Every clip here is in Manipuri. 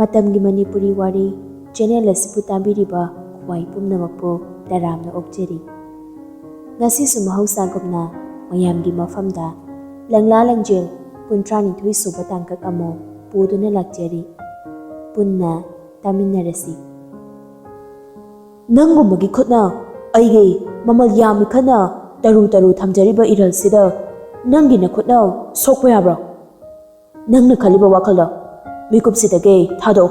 Matamgi Manipuri Wari channel asibu tabiriba khwai pumnamakpu daramna okjeri. Ngasi su mahausagumna mayamgi mafamda Langla Langjin Ningthouja suba tangkak amo puduna lakjeri. Punna taminarasi. Nangumbagi khutna aige mamal yami khana taru thamjariba iralsida nangi na khutna sokpa yabra. Nangna khaliba wakhalda mikupsidage thado.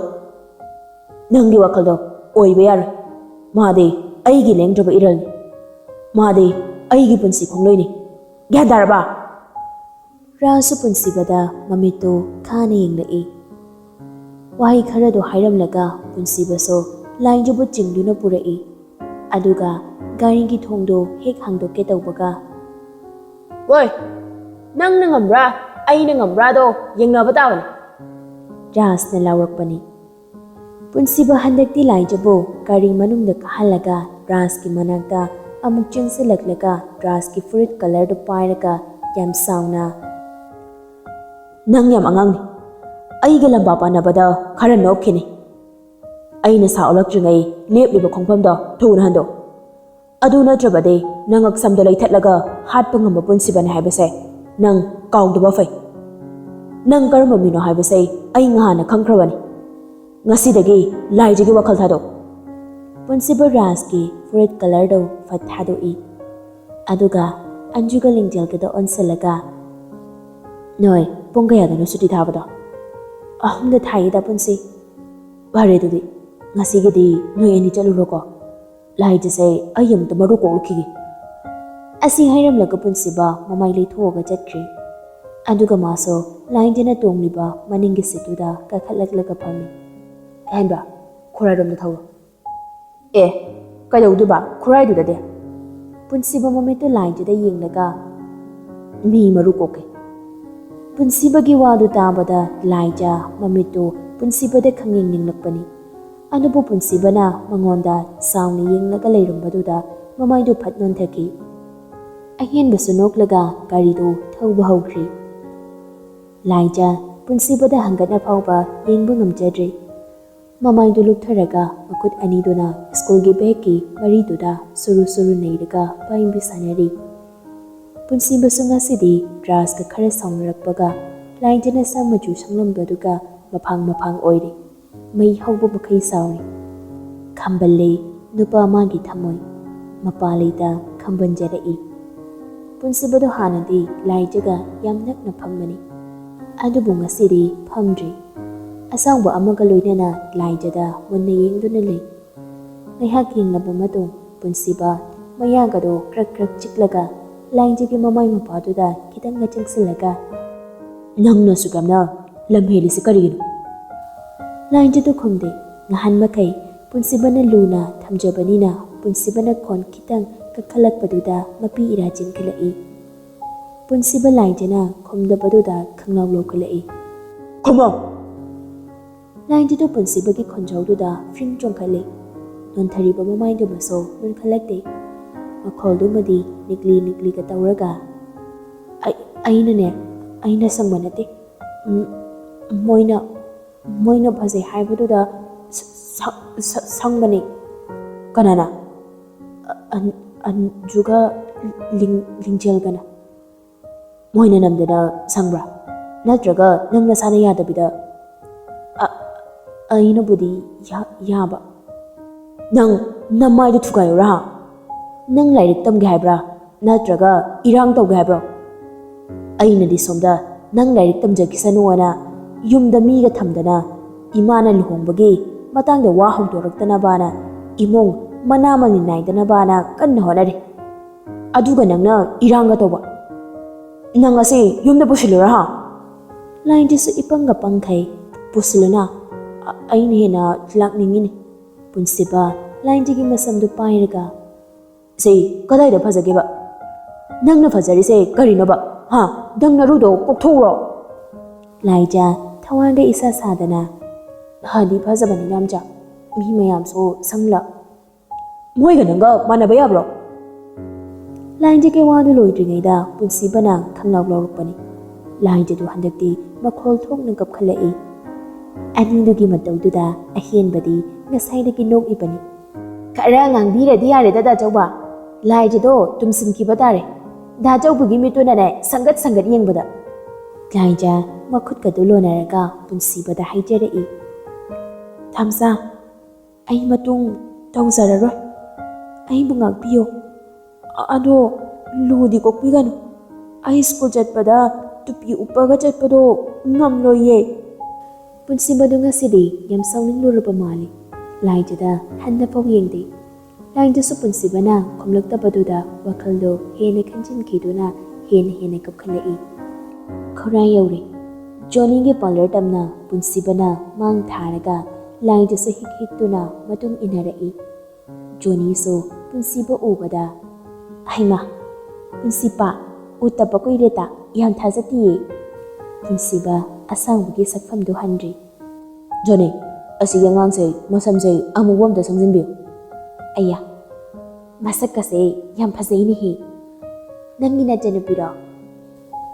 Nangi wakhalda oiba yar. Made aigi lengdraba iral. Made aigi punsi khongloini. Gyadarba. Rasu punsibada mamito khana yenglai. Wahi kharado hairamlaga punsibaso lainjubu chingduna purai. Aduga garingi thongdo hek hangdoke tawbaga. Woi, nang nangambra, ai nangambra do yengnaba tawani. Rasna laurakpani. Punsiba handakti lainjubu gari manungda kahalaga raski manakta amuk chingsilaklaga raski fruit color do pairaga yam sauna. Nang yam angang ni. Aiga lamba panabada khara nokhini. Aina sa olakjringai lepliba khongpamda thuna hando. Adu natrabade nang aksamda laithatlaga hatpa ngamba punsibane haibase nang kaungdaba fai. Nang karamba mino haibase ai ngana khangkhrabani. Ngasidagi laijigi wakhal thado. Punsiba raski fruit color do fat thado I. Aduga anjuga lingjalgada onsalaga. Noi pongkayadano suti thabada. Ahumda thaida punsi. Bare dudi ngasigidi noi ani chaluroko. Laijase ayam to maru kolkhigi. Asi hairamlaga punsiba mamai leithoga chatri. Aduga maso lainjana tongliba maningi situda kakhallaklaga phami. Henba khuraidom thaw. Kaidauduba khuraiduda de. Punsiba momento lainjada yenglaga mi maru koke. Punsibagi wadu tabada laija mamito punsibada khanging ninglakpani. Anubu punsibana mangonda sauni yenglaga leirambaduda mamaidu phatnon thaki. Ahenba sunoklaga garidu thauba haukhri. Laija punsibada hangatna phauba yengbu ngamjadri. Mamaidu luktharaga makut aniduna schoolgi beki mariduda suru neiraga paimbi sanari. Punsiba sungasidi draska khara saungrakpaga lainjana samaju sanglambaduga mafang oiri mai hauba makai sauri khamballe nupa magi thamoi mapaleida khambanjarai punsibadu hanadi laijaga yamnakna phammani adubu ngasidi phamdri asangba amaga loinana laijada munna yengduna lei ngaihak yenglaba matung punsiba mayagado krak chiklaga lainjigi mamai mapaduda kitanga chingsilaga nangna sugamna lamhelisi karigino lainjadu khumde ngahan makai punsibana luna thamjabanina punsibana khon kitang kakhalakpaduda mapi irajin khalai punsiba lainjana khumdabaduda khanglaw lokalai khoma lainjadu punsibagi khonjaududa fring chongkhalai nonthariba mamaidu baso mun khalakte Makholdumadi nikli ka tauraga. Aina sangmanate. Moina bhase haibaduda sangmani. Kanana. Anjuga lingjal kana. Moina namdana sangbra. Natraga nangna sana yadabida. Aina budi yaba. Nang namaidu thugayo raha. Nang lairik tamge haibra natraga irang tawge haibra ainadi somda nang lairik tamjagisanu ana yumda miga thamdana imana luhongbagi matangda wa hawdoraktana bana imong manamal ni naidana bana kanna honari aduga nangna iranga tawba nang ase yumda pusilura ha laindisu ipanga pangkai pusiluna aini hena lakningini punsiba laindigi masamdu pairaga Say, kadai da phajageba. Nangna phajari se karinoba. Ha, dangna rudo kokthoro. Laija thawanga isa sadana. Hadi phajabani namja. Mi mayam so sangla. Moiga nanga manaba yabro. Laija ke wadu loidringaida punsibana khanglaw lorukpani. Laija du handakti makhol thokna kapkhalai. ꯑꯅꯤꯗꯨꯒꯤ ꯃꯇꯧꯗꯨꯗ ꯑꯍꯦꯟꯕꯗꯤ ꯉꯁꯥꯏꯗꯒꯤ ꯅꯣꯛꯏꯕꯅꯤ꯫ ꯈꯔ ꯉꯥꯡꯕꯤꯔꯗꯤ ꯌꯥꯔꯦꯗ ꯗꯥꯆꯧꯕ, ꯂꯥꯏꯖꯗꯣ ꯇꯨꯝꯁꯤꯟꯈꯤꯕ ꯇꯥꯔꯦ꯫ ꯗꯥꯆꯧꯕꯒꯤ ꯃꯤꯠꯇꯨꯅꯅꯦ ꯁꯪꯒꯠ ꯁꯪꯒꯠ ꯌꯦꯡꯕꯗ꯫ ꯂꯥꯏꯖ ꯃꯈꯨꯠꯀꯗꯨ ꯂꯣꯟꯅꯔꯒ ꯄꯨꯟꯁꯤꯕꯗ ꯍꯥꯏꯖꯔꯛꯏ꯫ ꯊꯥꯝꯆꯥ, ꯑꯩ ꯃꯇꯨꯡ ꯇꯧꯖꯔꯔꯣꯏ꯫ ꯑꯩꯕꯨ ꯉꯥꯛꯄꯤꯌꯨ꯫ ꯑꯗꯣ ꯂꯨꯗꯤ ꯀꯣꯛꯄꯤꯒꯅꯨ꯫ ꯑꯩ ꯁ꯭ꯀꯨꯜ ꯆꯠꯄꯗ ꯇꯨꯄꯤ ꯎꯞꯄꯒ ꯆꯠꯄꯗꯣ ꯉꯝꯂꯣꯏꯌꯦ꯫ ꯄꯨꯟꯁꯤꯕꯗꯨ ꯉꯁꯤꯗꯤ ꯌꯥꯝ ꯁꯥꯎꯅꯤꯡꯂꯨꯔꯕ ꯃꯥꯜꯂꯤ꯫ ꯂꯥꯏꯖꯗ ꯍꯟꯅꯐꯥꯎ ꯌꯦꯡꯗꯦ꯫ ꯂꯥꯏꯖꯁꯨ ꯄꯨꯟꯁꯤꯕꯅ ꯈꯨꯝꯂꯛꯇꯕꯗꯨꯗ ꯋꯥꯈꯜꯗꯣ ꯍꯦꯟꯅ ꯈꯟꯖꯤꯟꯈꯤꯗꯨꯅ ꯍꯦꯟꯅ ꯀꯞꯈꯠꯂꯛꯏ꯫ ꯈꯧꯔꯥꯏ ꯌꯧꯔꯦ꯫ ꯖꯣꯅꯤꯒꯤ ꯄꯥꯔꯂꯔ ꯇꯝꯅ ꯄꯨꯟꯁꯤꯕꯅ ꯃꯥꯡ ꯊꯥꯔꯒ ꯂꯥꯏꯖꯁꯨ ꯍꯤꯛꯇꯨꯅ ꯃꯇꯨꯡ ꯏꯟꯅꯔꯛꯏ꯫ ꯖꯣꯅꯤꯁꯨ ꯄꯨꯟꯁꯤꯕ ꯎꯕꯗ, ꯍꯩꯃꯥ, ꯄꯨꯟꯁꯤꯄꯥ, ꯎꯗꯕ ꯀꯨꯏꯔꯦꯗ, ꯌꯥꯝ ꯊꯥꯖꯗꯤꯌꯦ꯫ ꯄꯨꯟꯁꯤꯕ ꯑꯁꯥꯡꯕꯒꯤ ꯁꯛꯐꯝꯗꯨ ꯍꯟꯗ꯭ꯔꯤ꯫ ꯖꯣꯅꯤ, ꯑꯁꯤꯒꯤ ꯑꯉꯥꯡꯁꯦ ꯃꯁꯝꯁꯦ ꯑꯃꯨꯕ ꯑꯝꯇ ꯁꯪꯖꯤꯟꯕꯤꯌꯨ꯫ ꯑꯩꯌꯥ, ꯃꯁꯛꯀꯁꯦ ꯌꯥꯝ ꯐꯖꯩꯅꯦꯍꯦ꯫ ꯅꯪꯒꯤ ꯅꯆꯟꯅꯨꯄꯤꯔꯣ?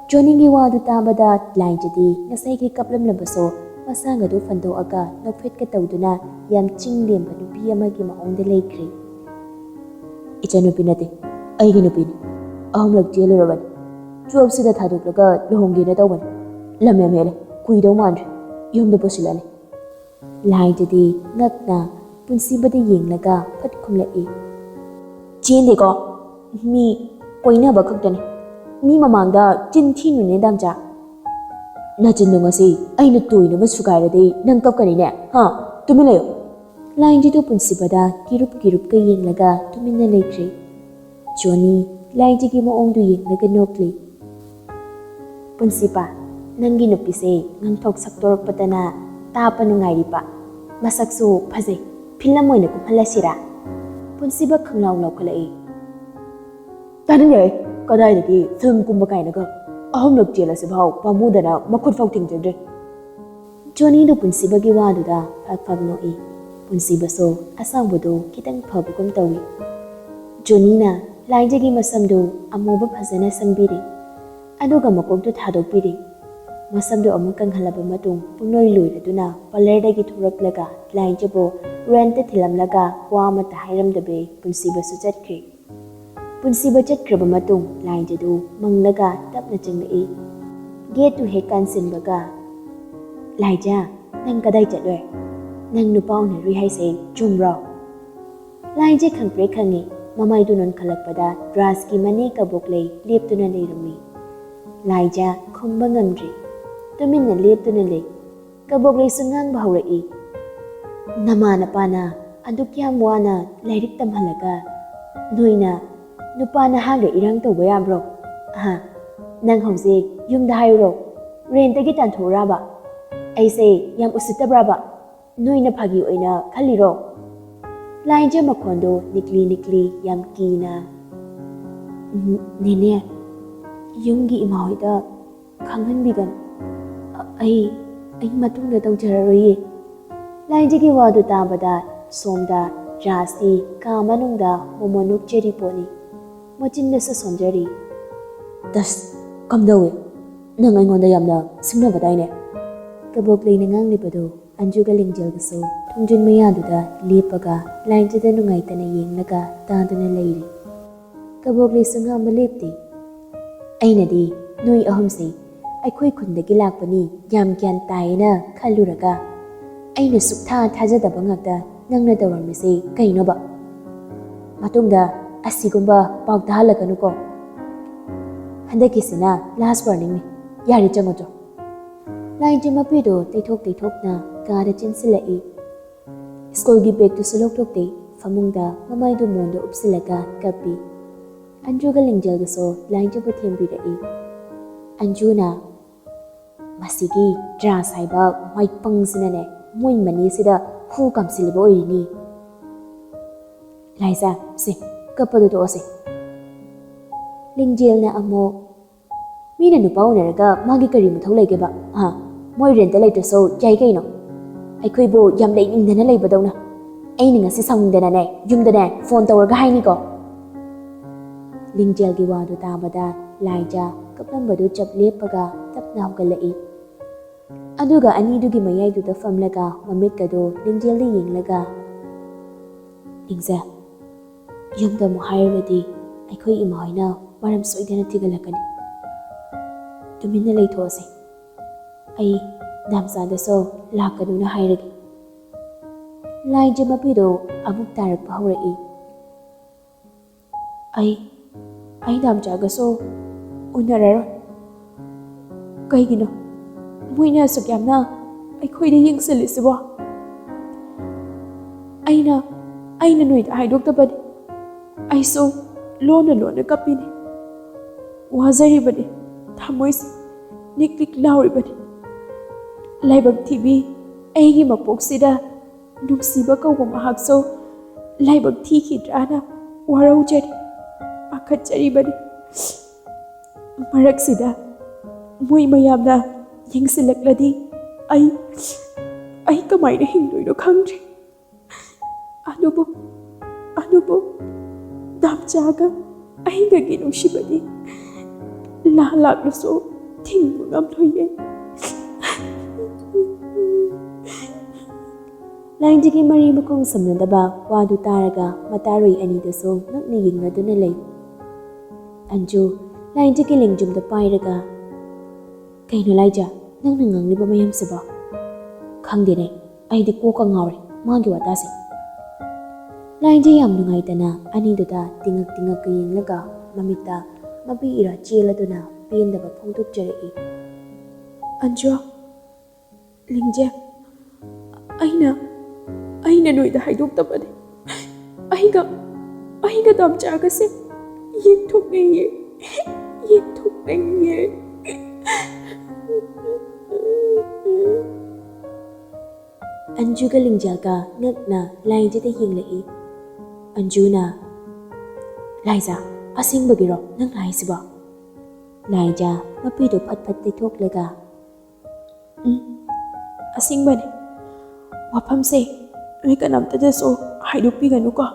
ꯖꯣꯅꯤꯒꯤ ꯋꯥꯗꯨ ꯇꯥꯕꯗ ꯂꯥꯏꯖꯗꯤ ꯉꯁꯥꯏꯒꯤ ꯀꯞꯂꯝꯂꯕꯁꯨ ꯃꯁꯥꯒꯗꯨ ꯐꯟꯗꯣꯛꯑꯒ ꯅꯣꯛꯐꯦꯠꯀ ꯇꯧꯗꯨꯅ ꯌꯥꯝ ꯆꯤꯡꯂꯦꯝꯕ ꯅꯨꯄꯤ ꯑꯃꯒꯤ ꯃꯑꯣꯡꯗ ꯂꯩꯈ꯭ꯔꯦ꯫ ꯏꯆꯟꯅꯨꯄꯤ ꯅꯠꯇꯦ, ꯑꯩꯒꯤ ꯅꯨꯄꯤꯅꯤ꯫ 3ꯂꯛ ꯆꯦꯜꯂꯨꯔꯕꯅꯤ꯫ 12 ꯊꯥꯗꯣꯛꯂꯒ ꯂꯨꯍꯣꯡꯒꯦꯅ ꯇꯧꯕꯅꯤ꯫ ꯂꯝ ꯌꯥꯝ ꯍꯦꯜꯂꯦ, ꯀꯨꯏꯗꯧ ꯃꯥꯟꯗ꯭ꯔꯦ꯫ ꯌꯨꯝꯗ ꯄꯨꯁꯤꯜꯂꯅꯤ꯫ ꯂꯥꯏꯖꯗꯤ ꯉꯛꯅ ꯄꯨꯟꯁꯤꯕꯗ ꯌꯦꯡꯂꯒ ꯐꯠ ꯈꯨꯝꯂꯛꯏ꯫ ꯆꯦꯟꯗꯦꯀꯣ, ꯃꯤ ꯀꯣꯏꯅꯕ ꯈꯛꯇꯅꯤ꯫ ꯃꯤ ꯃꯃꯥꯡꯗ ꯆꯤꯟ ꯊꯤꯅꯨꯅꯦ ꯗꯥꯝꯆꯥ꯫ ꯅꯆꯤꯟꯗꯣ ꯉꯁꯤ ꯑꯩꯅ ꯇꯣꯏꯅꯕ ꯁꯨꯒꯥꯏꯔꯗꯤ ꯅꯪ ꯀꯞꯀꯅꯤꯅꯦ, ꯇꯨꯃꯤꯟ ꯂꯩꯌꯨ꯫ ꯂꯥꯏꯖꯗꯨ ꯄꯨꯟꯁꯤꯕꯗ ꯀꯤꯔꯨꯞꯀ ꯌꯦꯡꯂꯒ ꯇꯨꯃꯤꯟꯅ ꯂꯩꯈ꯭ꯔꯦ꯫ ꯖꯣꯅꯤ ꯂꯥꯏꯖꯒꯤ ꯃꯑꯣꯡꯗꯨ ꯌꯦꯡꯂꯒ ꯅꯣꯛꯂꯤ꯫ ꯄꯨꯟꯁꯤꯄꯥ, ꯅꯪꯒꯤ ꯅꯨꯄꯤꯁꯦ ꯉꯥꯡꯊꯣꯛ ꯁꯛꯇꯣꯔꯛꯄꯗꯅ ꯇꯥꯞꯄ ꯅꯨꯡꯉꯥꯏꯔꯤꯕ꯫ ꯃꯁꯛꯁꯨ ꯐꯖꯩ, ꯐꯤꯂꯝ ꯑꯣꯏꯅ ꯀꯨꯝꯍꯜꯂꯁꯤꯔꯥ? ꯄꯨꯟꯁꯤꯕ ꯈꯪꯂꯥꯎ ꯂꯥꯎꯈꯠꯂꯛꯏ꯫ ꯇꯥꯅꯤꯡꯉꯦ, ꯀꯗꯥꯏꯗꯒꯤ ꯐꯤꯜꯝ ꯀꯨꯝꯕ ꯀꯥꯏꯅꯒ꯫ 3ꯂꯛ ꯆꯦꯜꯂꯁꯤꯐꯥꯎ ꯄꯥꯝꯃꯨꯗꯅ ꯃꯈꯨꯠꯐꯥꯎ ꯊꯤꯡꯖꯗ꯭ꯔꯦ꯫ ꯖꯣꯅꯤꯗꯨ ꯄꯨꯟꯁꯤꯕꯒꯤ ꯋꯥꯗꯨꯗ ꯐꯛ ꯅꯣꯛꯏ꯫ ꯄꯨꯟꯁꯤꯕꯁꯨ ꯑꯁꯥꯡꯕꯗꯨ ꯈꯤꯇꯪ ꯐꯕꯒꯨꯝ ꯇꯧꯏ꯫ ꯖꯣꯅꯤꯅ ꯂꯥꯏꯖꯒꯤ ꯃꯁꯝꯗꯨ ꯑꯃꯨꯕ ꯐꯖꯅ ꯁꯪꯕꯤꯔꯤ꯫ ꯑꯗꯨꯒ ꯃꯀꯣꯛꯇꯨ ꯊꯥꯗꯣꯛꯄꯤꯔꯤ꯫ ꯃꯁꯝꯗꯨ ꯑꯃꯨꯛ ꯀꯪꯍꯜꯂꯕ ꯃꯇꯨꯡ ꯄꯨꯡꯂꯣꯏ ꯂꯣꯏꯔꯗꯨꯅ ꯄꯥꯔꯂꯔꯗꯒꯤ ꯊꯣꯔꯛꯂꯒ ꯂꯥꯏꯖꯕꯨ ꯔꯦꯟꯇ ꯊꯤꯜꯂꯝꯂꯒ ꯋꯥ ꯑꯃꯠꯇ ꯍꯥꯏꯔꯝꯗꯕꯤ ꯄꯨꯟꯁꯤꯕꯁꯨ ꯆꯠꯈ꯭ꯔꯦ꯫ ꯄꯨꯟꯁꯤꯕ ꯆꯠꯈ꯭ꯔꯕ ꯃꯇꯨꯡ ꯂꯥꯏꯖꯗꯨ ꯃꯪꯂꯒ ꯇꯞꯅ ꯆꯪꯂꯛꯏ꯫ ꯒꯦꯠꯇꯨ ꯍꯦꯛ ꯀꯥꯟꯁꯤꯟꯕꯒ, ꯂꯥꯏꯖ, ꯅꯪ ꯀꯗꯥꯏ ꯆꯠꯂꯣꯏ? ꯅꯪ ꯅꯨꯄꯥ ꯎꯅꯔꯨꯏ ꯍꯥꯏꯁꯦ ꯆꯨꯝꯕ꯭ꯔꯣ? ꯂꯥꯏꯖ ꯈꯪꯄ꯭ꯔꯦꯛ ꯈꯪꯉꯤ꯫ ꯃꯃꯥꯏꯗꯨ ꯅꯣꯟꯈꯠꯂꯛꯄꯗ ꯔꯥꯖꯀꯤ ꯃꯅꯦ ꯀꯕꯣꯛꯂꯩ ꯂꯦꯞꯇꯨꯅ ꯂꯩꯔꯝꯃꯤ꯫ ꯂꯥꯏꯖ ꯈꯨꯝꯕ ꯉꯝꯗ꯭ꯔꯤ꯫ ꯇꯨꯃꯤꯟꯅ ꯂꯦꯞꯇꯨꯅ ꯂꯩ꯫ ꯀꯕꯣꯛꯂꯩꯁꯨ ꯉꯥꯡꯕ ꯍꯧꯔꯛꯏ꯫ ꯅꯃꯥ ꯅꯄꯥꯅ ꯑꯗꯨꯛ ꯌꯥꯝ ꯋꯥꯅ ꯂꯥꯏꯔꯤꯛ ꯇꯝꯍꯜꯂꯒ ꯅꯣꯏꯅ ꯅꯨꯄꯥ ꯅꯍꯥꯒ ꯏꯔꯥꯡ ꯇꯧꯕ ꯌꯥꯕ꯭ꯔꯣ? ꯅꯪ ꯍꯧꯖꯤꯛ ꯌꯨꯝꯗ ꯍꯥꯏꯔꯨꯔꯣ, ꯔꯦꯟꯇꯒꯤ ꯇꯥꯟꯊꯣꯛꯎꯔꯕ? ꯑꯩꯁꯦ ꯌꯥꯝ ꯎꯁꯤꯠꯇꯕ꯭ꯔꯕ? ꯅꯣꯏꯅ ꯐꯥꯒꯤ ꯑꯣꯏꯅ ꯈꯜꯂꯤꯔꯣ? ꯂꯥꯏꯖ ꯃꯈꯣꯟꯗꯣ ꯅꯤꯛꯂꯤ ꯌꯥꯝ ꯀꯤꯅ, ꯅꯦꯅꯦ, ꯌꯨꯝꯒꯤ ꯏꯃꯥꯍꯣꯏꯗ ꯈꯪꯍꯟꯕꯤꯒꯅꯨ꯫ ꯑꯩ ꯃꯇꯨꯡꯗ ꯇꯧꯖꯔꯔꯣꯏꯌꯦ꯫ ꯂꯥꯏꯖꯒꯤ ꯋꯥꯗꯨ ꯇꯥꯕꯗ ꯁꯣꯝꯗ ꯔꯥꯖꯇꯤ ꯀꯥ ꯃꯅꯨꯡꯗ ꯃꯣꯃꯣ ꯅꯣꯛꯆꯔꯤ ꯄꯣꯠꯅꯤ꯫ ꯃꯆꯤꯟꯗꯁꯨ ꯁꯣꯟꯖꯔꯤ꯫ ꯇꯁ, ꯀꯝꯗꯧꯏ? ꯅꯪ ꯑꯩꯉꯣꯟꯗ ꯌꯥꯝꯅ ꯁꯤꯡꯅꯕꯗꯥꯏꯅꯦ? ꯀꯕꯣꯛꯂꯩꯅ ꯉꯥꯡꯂꯤꯕꯗꯨ ꯑꯟꯖꯨꯒ ꯂꯤꯡꯖꯦꯜꯒꯁꯨ ꯊꯣꯡꯖꯤꯟ ꯃꯌꯥꯗꯨꯗ ꯂꯦꯞꯄꯒ ꯂꯥꯏꯖꯗ ꯅꯨꯡꯉꯥꯏꯇꯅ ꯌꯦꯡꯂꯒ ꯇꯥꯗꯨꯅ ꯂꯩꯔꯤ꯫ ꯀꯕꯣꯛꯂꯩꯁꯨ ꯉꯥꯡꯕ ꯂꯦꯞꯇꯦ꯫ ꯑꯩꯅꯗꯤ ꯅꯣꯏ 3ꯁꯦ ꯑꯩꯈꯣꯏ ꯈꯨꯟꯗꯒꯤ ꯂꯥꯛꯄꯅꯤ ꯌꯥꯝ ꯒ꯭ꯌꯥꯟ ꯇꯥꯏꯌꯦꯅ ꯈꯜꯂꯨꯔꯒ ꯑꯩꯅ ꯁꯨꯛꯊꯥ ꯊꯥꯖꯗꯕ ꯉꯥꯛꯇ ꯅꯪꯅ ꯇꯧꯔꯝꯃꯤꯁꯦ ꯀꯩꯅꯣꯕ? ꯃꯇꯨꯡꯗ ꯑꯁꯤꯒꯨꯝꯕ ꯄꯥꯎ ꯇꯥꯍꯜꯂꯛꯀꯅꯨꯀꯣ꯫ ꯍꯟꯗꯛꯀꯤꯁꯤꯅ ꯂꯥꯁ ꯋꯥꯔꯅꯤꯡꯅꯤ꯫ ꯌꯥꯔꯦ, ꯆꯪꯉꯣ꯫ ꯂꯥꯏꯖ ꯃꯄꯤꯗꯣ ꯇꯩꯊꯣꯛꯅ ꯀꯥꯗ ꯆꯦꯟꯁꯤꯜꯂꯛꯏ꯫ ꯁ꯭ꯀꯨꯜꯒꯤ ꯕꯦꯒꯇꯨꯁꯨ ꯂꯧꯊꯣꯛꯇꯦ꯫ ꯐꯃꯨꯡꯗ ꯃꯃꯥꯏꯗꯨ ꯃꯣꯟꯗ ꯎꯞꯁꯤꯜꯂꯒ ꯀꯞꯄꯤ꯫ ꯑꯟꯖꯨꯒ ꯂꯤꯡꯖꯦꯜꯒꯁꯨ ꯂꯥꯏꯖꯕꯨ ꯊꯦꯝꯕꯤꯔꯛꯏ꯫ ꯑꯟꯖꯨꯅ, ꯃꯁꯤꯒꯤ ꯗ꯭ꯔꯥꯁ ꯍꯥꯏꯕ ꯃꯥꯏꯄꯪꯁꯤꯅꯅꯦ ꯃꯣꯏ ꯃꯅꯦꯁꯤꯗ ꯍꯨ ꯀꯥꯝꯁꯤꯜꯂꯤꯕ ꯑꯣꯏꯔꯤꯅꯤ꯫ ꯂꯥꯏꯖ, ꯀꯞꯄꯗꯨ ꯇꯣꯛꯑꯁꯤ꯫ ꯂꯤꯡꯖꯦꯜꯅ ꯑꯃꯨꯛ, ꯃꯤꯅ ꯅꯨꯄꯥ ꯎꯅꯔꯒ ꯃꯥꯒꯤ ꯀꯔꯤ ꯃꯊꯧ ꯂꯩꯒꯦꯕ? ꯃꯣꯏ ꯔꯦꯟꯇ ꯂꯩꯇ꯭ꯔꯁꯨ ꯌꯥꯏ ꯀꯩꯅꯣ? ꯑꯩꯈꯣꯏꯕꯨ ꯌꯥꯝ ꯂꯩꯅꯤꯡꯗꯅ ꯂꯩꯕꯗꯧꯅ꯫ ꯑꯩꯅ ꯉꯁꯤ ꯁꯥꯎꯅꯤꯡꯗꯅꯅꯦ ꯌꯨꯝꯗꯅꯦ ꯐꯣꯟ ꯇꯧꯔꯒ ꯍꯥꯏꯅꯤꯀꯣ꯫ ꯂꯤꯡꯖꯦꯜꯒꯤ ꯋꯥꯗꯨ ꯇꯥꯕꯗ ꯂꯥꯏꯖ ꯀꯞꯂꯝꯕꯗꯨ ꯆꯞ ꯂꯦꯞꯄꯒ ꯇꯞꯅ ꯍꯧꯒꯠꯂꯛꯏ꯫ ꯑꯗꯨꯒ ꯑꯅꯤꯗꯨꯒꯤ ꯃꯌꯥꯏꯗꯨꯗ ꯐꯝꯂꯒ ꯃꯃꯤꯠꯀꯗꯣ ꯂꯤꯡꯖꯦꯜꯗ ꯌꯦꯡꯂꯒ ꯅꯤꯡꯖ ꯌꯨꯝꯗ ꯑꯃꯨꯛ ꯍꯥꯏꯔꯕꯗꯤ ꯑꯩꯈꯣꯏ ꯏꯃꯥ ꯍꯣꯏꯅ ꯃꯔꯝ ꯁꯣꯏꯗꯅ ꯊꯤꯒꯠꯂꯛꯀꯅꯤ. ꯇꯨꯃꯤꯟꯅ ꯂꯩꯊꯣꯛꯑꯁꯤ. ꯑꯩ ꯗꯥꯝꯆꯥꯗꯁꯨ ꯂꯥꯛꯀꯅꯨꯅ ꯍꯥꯏꯔꯒꯦ. ꯂꯥꯏꯖ ꯃꯄꯤꯗꯣ ꯑꯃꯨꯛ ꯇꯥꯔꯛꯄ ꯍꯧꯔꯛꯏ. ꯑꯩ ꯗꯥꯝꯆꯥꯒꯁꯨ ꯎꯅꯔꯔꯣꯏ. ꯀꯩꯒꯤꯅꯣ ꯃꯣꯏꯅ ꯑꯁꯨꯛ ꯌꯥꯝꯅ ꯑꯩꯈꯣꯏꯗ ꯌꯦꯡꯁꯤꯜꯂꯤꯁꯤꯕꯣ? ꯑꯩꯅ ꯅꯣꯏꯗ ꯍꯥꯏꯗꯣꯛꯇꯕꯅꯤ. ꯑꯩꯁꯨ ꯂꯣꯟꯅ ꯂꯣꯟꯅ ꯀꯞꯄꯤꯅꯤ. ꯋꯥꯖꯔꯤꯕꯅꯤ. ꯊꯃꯣꯏꯁꯤ ꯅꯤꯛ ꯅꯤꯛ ꯂꯥꯎꯔꯤꯕꯅꯤ. ꯂꯥꯏꯕꯛ ꯊꯤꯕꯤ ꯑꯩꯒꯤ ꯃꯄꯣꯛꯁꯤꯗ ꯅꯨꯡꯁꯤꯕ ꯀꯧꯕ ꯃꯍꯥꯛꯁꯨ ꯂꯥꯏꯕꯛ ꯊꯤꯈꯤꯗ꯭ꯔꯥꯅ ꯋꯥꯔꯧꯖꯔꯤ, ꯄꯥꯈꯠꯆꯔꯤꯕꯅꯤ. ꯃꯔꯛꯁꯤꯗ ꯃꯣꯏ ꯃꯌꯥꯝꯅ ꯌꯦꯡꯁꯤꯜꯂꯛꯂꯗꯤ ꯑꯩ ꯀꯃꯥꯏꯅ ꯍꯤꯡꯗꯣꯏꯅꯣ ꯈꯪꯗ꯭ꯔꯤ. ꯑꯗꯨꯕꯨ ꯗꯥꯝꯆꯥꯒ ꯑꯩꯒꯒꯤ ꯅꯨꯡꯁꯤꯕꯗꯤ ꯂꯥꯛꯂꯁꯨ ꯊꯤꯡꯕ ꯉꯝꯂꯣꯏꯌꯦ. ꯂꯥꯏꯟꯖꯤꯒꯤ ꯃꯔꯤ ꯃꯈꯣꯡ ꯁꯝꯅꯗꯕ ꯋꯥꯗꯨ ꯇꯥꯔꯒ ꯃꯇꯥꯔꯣꯏ ꯑꯅꯤꯗꯁꯨ ꯉꯛꯅ ꯌꯦꯡꯅꯗꯨꯅ ꯂꯩ. ꯑꯟꯖꯨ ꯂꯥꯏꯟꯖꯤꯒꯤ ꯂꯦꯡꯖꯨꯝꯗ ꯄꯥꯏꯔꯒ, ꯀꯩꯅꯣ ꯂꯥꯏꯖ, ꯅꯪꯅ ꯉꯥꯡꯂꯤꯕ ꯃꯌꯥꯝꯁꯤꯕꯣ? ꯈꯪꯗꯦꯅꯦ, ꯑꯩꯗꯤ ꯀꯣꯛꯀ ꯉꯥꯎꯔꯦ ꯃꯥꯒꯤ ꯋꯥꯇꯥꯁꯦ. ꯂꯥꯏꯟꯖꯤ ꯌꯥꯝ ꯅꯨꯡꯉꯥꯏꯇꯅ ꯑꯅꯤꯗꯨꯗ ꯇꯤꯡꯉꯛ ꯇꯤꯡꯉꯛꯀ ꯌꯦꯡꯂꯒ ꯃꯃꯤꯠꯇ ꯃꯄꯤ ꯏꯔꯥ ꯆꯦꯜꯂꯗꯨꯅ ꯄꯦꯟꯗꯕ ꯐꯣꯡꯗꯣꯛꯆꯔꯛꯏ. ꯑꯟꯖꯨ, ꯂꯤꯡꯖꯦ, ꯑꯩꯅ ꯅꯣꯏꯗ ꯍꯥꯏꯗꯣꯛꯇꯕꯅꯤ. ꯑꯩꯒ ꯗꯥꯝꯆꯥꯒꯁꯦ ꯌꯦꯛꯊꯣꯛꯅꯩꯌꯦ. ꯑꯟꯖꯨꯒ ꯂꯤꯡꯖꯦꯜꯒ ꯉꯛꯅ ꯂꯥꯏꯟꯖꯤꯗ ꯌꯦꯡꯂꯛꯏ. ꯑꯟꯖꯨꯅ, ꯂꯥꯏꯖ, ꯑꯁꯦꯡꯕꯒꯤꯔꯣ ꯅꯪꯅ ꯍꯥꯏꯁꯤꯕꯣ? ꯂꯥꯏꯖ ꯃꯄꯤꯗꯣ ꯐꯠ ꯐꯠ ꯇꯩꯊꯣꯛꯂꯒ, ꯑꯁꯦꯡꯕꯅꯤ. ꯋꯥꯐꯝꯁꯦ ꯅꯣꯏ ꯀꯅꯥꯝꯇꯗꯁꯨ ꯍꯥꯏꯗꯣꯛꯄꯤꯒꯅꯨꯀꯣ.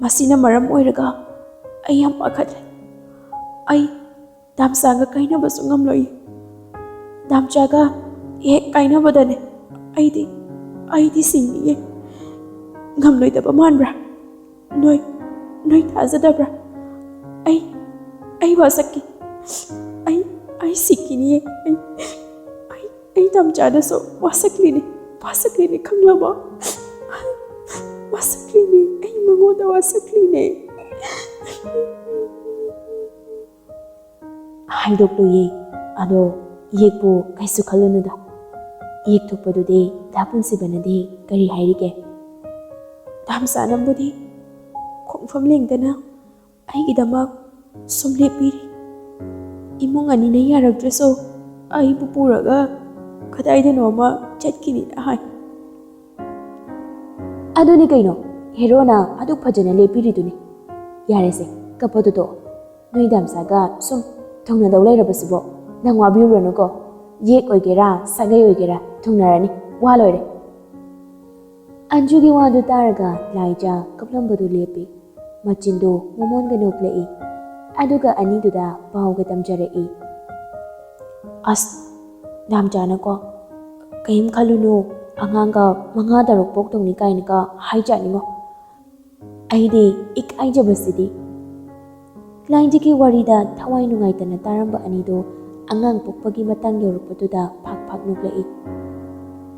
ꯃꯁꯤꯅ ꯃꯔꯝ ꯑꯣꯏꯔꯒ ꯑꯩ ꯌꯥꯝ ꯄꯥꯈꯠꯂꯦ. ꯑꯩ ꯗꯥꯝꯆꯥꯒ ꯀꯥꯏꯅꯕꯁꯨ ꯉꯝꯂꯣꯏ. ꯗꯥꯝꯆꯥꯒ ꯍꯦꯛ ꯀꯥꯏꯅꯕꯗꯅꯦ ꯑꯩꯗꯤ ꯁꯤꯡꯅꯤꯌꯦ. ꯉꯝꯂꯣꯏꯗꯕ ꯃꯥꯟꯕ꯭ꯔꯥ? ꯅꯣꯏ ꯊꯥꯖꯗꯕ꯭ꯔꯥ? ꯑꯩ ꯋꯥꯁꯛꯀꯤ. ꯑꯩ ꯁꯤꯈꯤꯅꯤꯌꯦ. ꯑꯩ ꯗꯥꯝꯆꯥꯗꯁꯨ ꯋꯥꯁꯛꯂꯤꯅꯤ ꯈꯪꯂꯕꯣ? ꯋꯥꯁꯛꯂꯤꯅꯤ. ꯑꯩ ꯃꯉꯣꯟꯗ ꯋꯥꯁꯛꯂꯤꯅꯦ. ꯍꯥꯏꯗꯣꯛꯂꯨꯌꯦ. ꯑꯗꯣ ꯌꯦꯛꯄꯨ ꯀꯩꯁꯨ ꯈꯜꯂꯨꯅꯨꯗ. ꯌꯦꯛꯊꯣꯛꯄꯗꯨꯗꯤ ꯄꯨꯟꯁꯤꯕꯅꯗꯤ ꯀꯔꯤ ꯍꯥꯏꯔꯤꯒꯦ? ꯗꯥꯝꯆꯥꯅꯕꯨꯗꯤ ꯈꯣꯡꯐꯝ ꯂꯦꯡꯗꯅ ꯑꯩꯒꯤꯗꯃꯛ ꯁꯨꯝ ꯂꯦꯞꯄꯤꯔꯤ. ꯏꯃꯨꯡ ꯑꯅꯤꯅ ꯌꯥꯔꯛꯇ꯭ꯔꯁꯨ ꯑꯩꯕꯨ ꯄꯨꯔꯒ ꯀꯗꯥꯏꯗꯅꯣꯃ ꯆꯠꯈꯤꯅꯤꯅ ꯍꯥꯏ. ꯑꯗꯨꯅꯤ ꯀꯩꯅꯣ, ꯍꯦꯔꯣꯅ ꯑꯗꯨꯛ ꯐꯖꯅ ꯂꯦꯞꯄꯤꯔꯤꯗꯨꯅꯤ. ꯌꯥꯔꯦꯁꯦ, ꯀꯞꯄꯗꯨ ꯇꯣꯛꯑꯣ. ꯅꯣꯏ ꯗꯥꯝꯆꯥꯒ ꯁꯨꯝ ꯊꯨꯡꯅꯗꯧ ꯂꯩꯔꯕꯁꯤꯕꯣ ꯅꯪ ꯋꯥꯕꯤꯔꯨꯔꯅꯨꯀꯣ. ꯌꯦꯛ ꯑꯣꯏꯒꯦꯔꯥ ꯁꯥꯒꯩ ꯑꯣꯏꯒꯦꯔꯥ ꯊꯨꯡꯅꯔꯅꯤ, ꯋꯥ ꯂꯣꯏꯔꯦ. ꯑꯟꯖꯨꯒꯤ ꯋꯥꯗꯨ ꯇꯥꯔꯒ ꯂꯥꯏꯖ ꯀꯞꯂꯝꯕꯗꯨ ꯂꯦꯞꯄꯤ. ꯃꯆꯤꯟꯗꯨ ꯃꯃꯣꯟꯒ ꯅꯣꯛꯂꯛꯏ. ꯑꯗꯨꯒ ꯑꯅꯤꯗꯨꯗ ꯄꯥꯎꯒ ꯇꯝꯖꯔꯛꯏ. ꯑꯁ, ꯗꯥꯝꯆꯥꯅꯀꯣ, ꯀꯩꯝ ꯈꯜꯂꯨꯅꯨ, ꯑꯉꯥꯡꯒ 5-6 ꯄꯣꯛꯇꯧꯅꯤ ꯀꯥꯏꯅꯒ ꯍꯥꯏꯖꯥꯠꯅꯤꯉꯣ. ꯑꯩꯗꯤ ꯏꯀꯥꯏꯖꯕꯁꯤꯗꯤ. ꯂꯥꯏꯟꯖꯤꯒꯤ ꯋꯥꯔꯤꯗ ꯊꯋꯥꯏ ꯅꯨꯡꯉꯥꯏꯇꯅ ꯇꯥꯔꯝꯕ ꯑꯅꯤꯗꯨ ꯑꯉꯥꯡ ꯄꯣꯛꯄꯒꯤ ꯃꯇꯥꯡ ꯌꯧꯔꯛꯄꯗꯨꯗ ꯐꯥꯛ ꯅꯣꯛꯂꯛꯏ.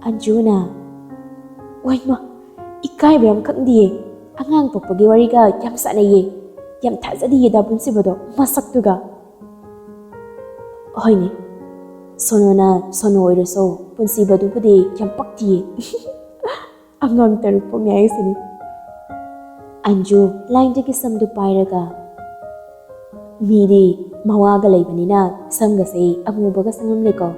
ꯑꯟꯖꯨꯅ, ꯋꯥꯏꯃ, ꯏꯀꯥꯏꯕ ꯌꯥꯝ ꯈꯪꯗꯤꯌꯦ. ꯑꯉꯥꯡ ꯄꯣꯛꯄꯒꯤ ꯋꯥꯔꯤꯒ ꯌꯥꯝ ꯁꯥꯟꯅꯩꯌꯦ. ꯌꯥꯝ ꯊꯥꯖꯗꯤꯌꯦ ꯄꯨꯟꯁꯤꯕꯗꯣ ꯃꯁꯛꯇꯨꯒ. ꯍꯣꯏꯅꯦ, ꯁꯣꯅꯣꯅ ꯁꯣꯅꯣ ꯑꯣꯏꯔꯁꯨ ꯄꯨꯟꯁꯤꯕꯗꯨꯕꯨꯗꯤ ꯌꯥꯝ ꯄꯛꯇꯤꯌꯦ. ꯑꯉꯥꯡ 3 ꯄꯣꯛꯅꯤ ꯍꯥꯏꯁꯤꯅꯤ. ꯑꯟꯖꯨ ꯂꯥꯏꯟꯖꯤꯒꯤ ꯁꯝꯗꯨ ꯄꯥꯏꯔꯒ, ꯃꯤꯗꯤ ꯃꯋꯥꯒ ꯂꯩꯕꯅꯤꯅ ꯁꯝꯒꯁꯦ ꯑꯃꯨꯕꯒ ꯁꯪꯉꯝꯂꯦꯀꯣ.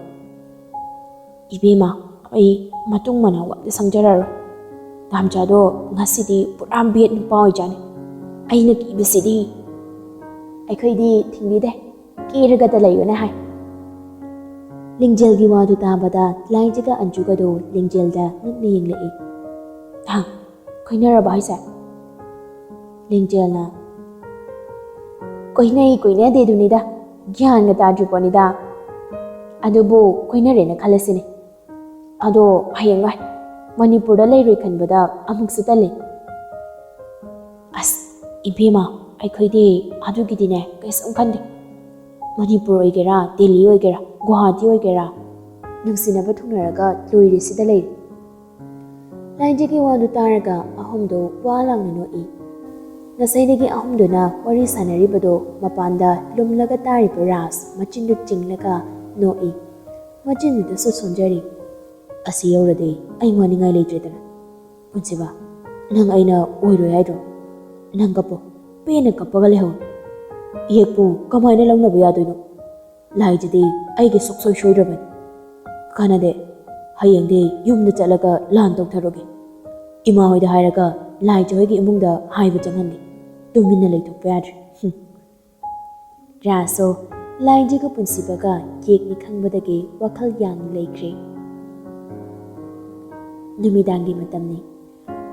ꯏꯕꯦꯝꯃ, ꯑꯩ ꯃꯇꯨꯡ ꯃꯅꯥꯎ ꯑꯝꯇ ꯁꯪꯖꯔꯔꯣꯏ. ꯗꯥꯝꯆꯥꯗꯣ ꯉꯁꯤꯗꯤ ꯄꯨꯔꯥ ꯕꯦꯠ ꯅꯨꯄꯥ ꯑꯣꯏꯖꯥꯠꯅꯤ. ꯑꯩꯅ ꯀꯤꯕꯁꯤꯗꯤ. ꯑꯩꯈꯣꯏꯗꯤ ꯊꯤꯡꯕꯤꯗꯦ, ꯀꯦꯔꯒꯗ ꯂꯩꯌꯣꯅ ꯍꯥꯏ. ꯂꯤꯡꯖꯦꯜꯒꯤ ꯋꯥꯗꯨ ꯇꯥꯕꯗ ꯂꯥꯏꯟꯖꯤꯒ ꯑꯟꯖꯨꯒꯗꯣ ꯂꯤꯡꯖꯦꯜꯗ ꯉꯛꯅ ꯌꯦꯡꯂꯛꯏ. ꯀꯣꯏꯅꯔꯕ ꯍꯥꯏꯁꯦ? ꯂꯤꯡꯖꯦꯜꯅ, ꯀꯣꯏꯅꯗꯦ ꯗꯨꯅꯤꯗ, ꯒ꯭ꯌꯥꯟꯒ ꯇꯥꯗ꯭ꯔꯤ ꯄꯣꯠꯅꯤꯗ. ꯑꯗꯨꯕꯨ ꯀꯣꯏꯅꯔꯦꯅ ꯈꯜꯂꯁꯤꯅꯦ ꯑꯗꯣ ꯍꯌꯦꯡꯋꯥꯏ ꯃꯅꯤꯄꯨꯔꯗ ꯂꯩꯔꯣꯏ ꯈꯟꯕꯗ ꯑꯃꯨꯛꯁꯨ ꯇꯜꯂꯤ ꯑꯁ ꯏꯕꯦꯝꯃ ꯑꯩꯈꯣꯏꯗꯤ ꯑꯗꯨꯒꯤꯗꯤꯅꯦ ꯀꯩꯁꯨꯝ ꯈꯟꯗꯦ ꯃꯅꯤꯄꯨꯔ ꯑꯣꯏꯒꯦꯔꯥ ꯗꯦꯜꯂꯤ ꯑꯣꯏꯒꯦꯔꯥ ꯒꯨꯋꯥꯍꯥꯇꯤ ꯑꯣꯏꯒꯦꯔꯥ ꯅꯨꯡꯁꯤꯅꯕ ꯊꯨꯡꯅꯔꯒ ꯂꯣꯏꯔꯤꯁꯤꯗ ꯂꯩꯔꯤ ꯂꯥꯏꯟꯖꯤꯒꯤ ꯋꯥꯗꯨ ꯇꯥꯔꯒ ꯑꯍꯨꯝꯗꯣ ꯋꯥ ꯂꯥꯎꯅ ꯅꯣꯛꯏ ꯉꯁꯥꯏꯗꯒꯤ ꯑꯍꯨꯝꯗꯨꯅ ꯋꯥꯔꯤ ꯁꯥꯟꯅꯔꯤꯕꯗꯣ ꯃꯄꯥꯟꯗ ꯂꯨꯝꯂꯒ ꯇꯥꯔꯤꯕ ꯔꯥꯖ ꯃꯆꯤꯟꯗꯨ ꯆꯤꯡꯂꯒ ꯅꯣꯛꯏ ꯃꯆꯤꯟꯗꯨꯗꯁꯨ ꯁꯣꯟꯖꯔꯤ ꯑꯁꯤ ꯌꯧꯔꯗꯤ ꯑꯩ ꯋꯥꯅꯤꯡꯉꯥꯏ ꯂꯩꯇ꯭ꯔꯦꯗꯅ ꯄꯨꯟꯁꯤꯕ ꯅꯪ ꯑꯩꯅ ꯑꯣꯏꯔꯣꯏ ꯍꯥꯏꯗ꯭ꯔꯣ ꯅꯪ ꯀꯞꯄꯣ ꯄꯦꯟꯅ ꯀꯞꯄꯒ ꯂꯩꯍꯧ ꯌꯦꯛꯄꯨ ꯀꯃꯥꯏꯅ ꯂꯧꯅꯕ ꯌꯥꯗꯣꯏꯅꯣ ꯂꯥꯏꯖꯤꯗꯤ ꯑꯩꯒꯤ ꯁꯨꯛꯁꯣꯏ ꯁꯣꯏꯗ꯭ꯔꯕꯅꯤ ꯀꯥꯟꯅꯗꯦ ꯍꯌꯦꯡꯗꯤ ꯌꯨꯝꯗ ꯆꯠꯂꯒ ꯂꯥꯟ ꯇꯧꯊꯔꯨꯒꯦ ꯏꯃꯥ ꯍꯣꯏꯗ ꯍꯥꯏꯔꯒ ꯂꯥꯏꯖ ꯍꯣꯏꯒꯤ ꯏꯃꯨꯡꯗ ꯍꯥꯏꯕ ꯆꯪꯍꯟꯒꯦ ꯇꯨꯃꯤꯟꯅ ꯂꯩꯊꯣꯛꯄ ꯌꯥꯗ꯭ꯔꯦ ꯔꯥꯖꯁꯨ ꯂꯥꯏꯟꯖꯤꯒ ꯄꯨꯟꯁꯤꯕꯒ ꯌꯦꯛꯅꯤ ꯈꯪꯕꯗꯒꯤ ꯋꯥꯈꯜ ꯌꯥꯡꯅ ꯂꯩꯈ꯭ꯔꯦ ꯅꯨꯃꯤꯗꯥꯡꯒꯤ ꯃꯇꯝꯅꯤ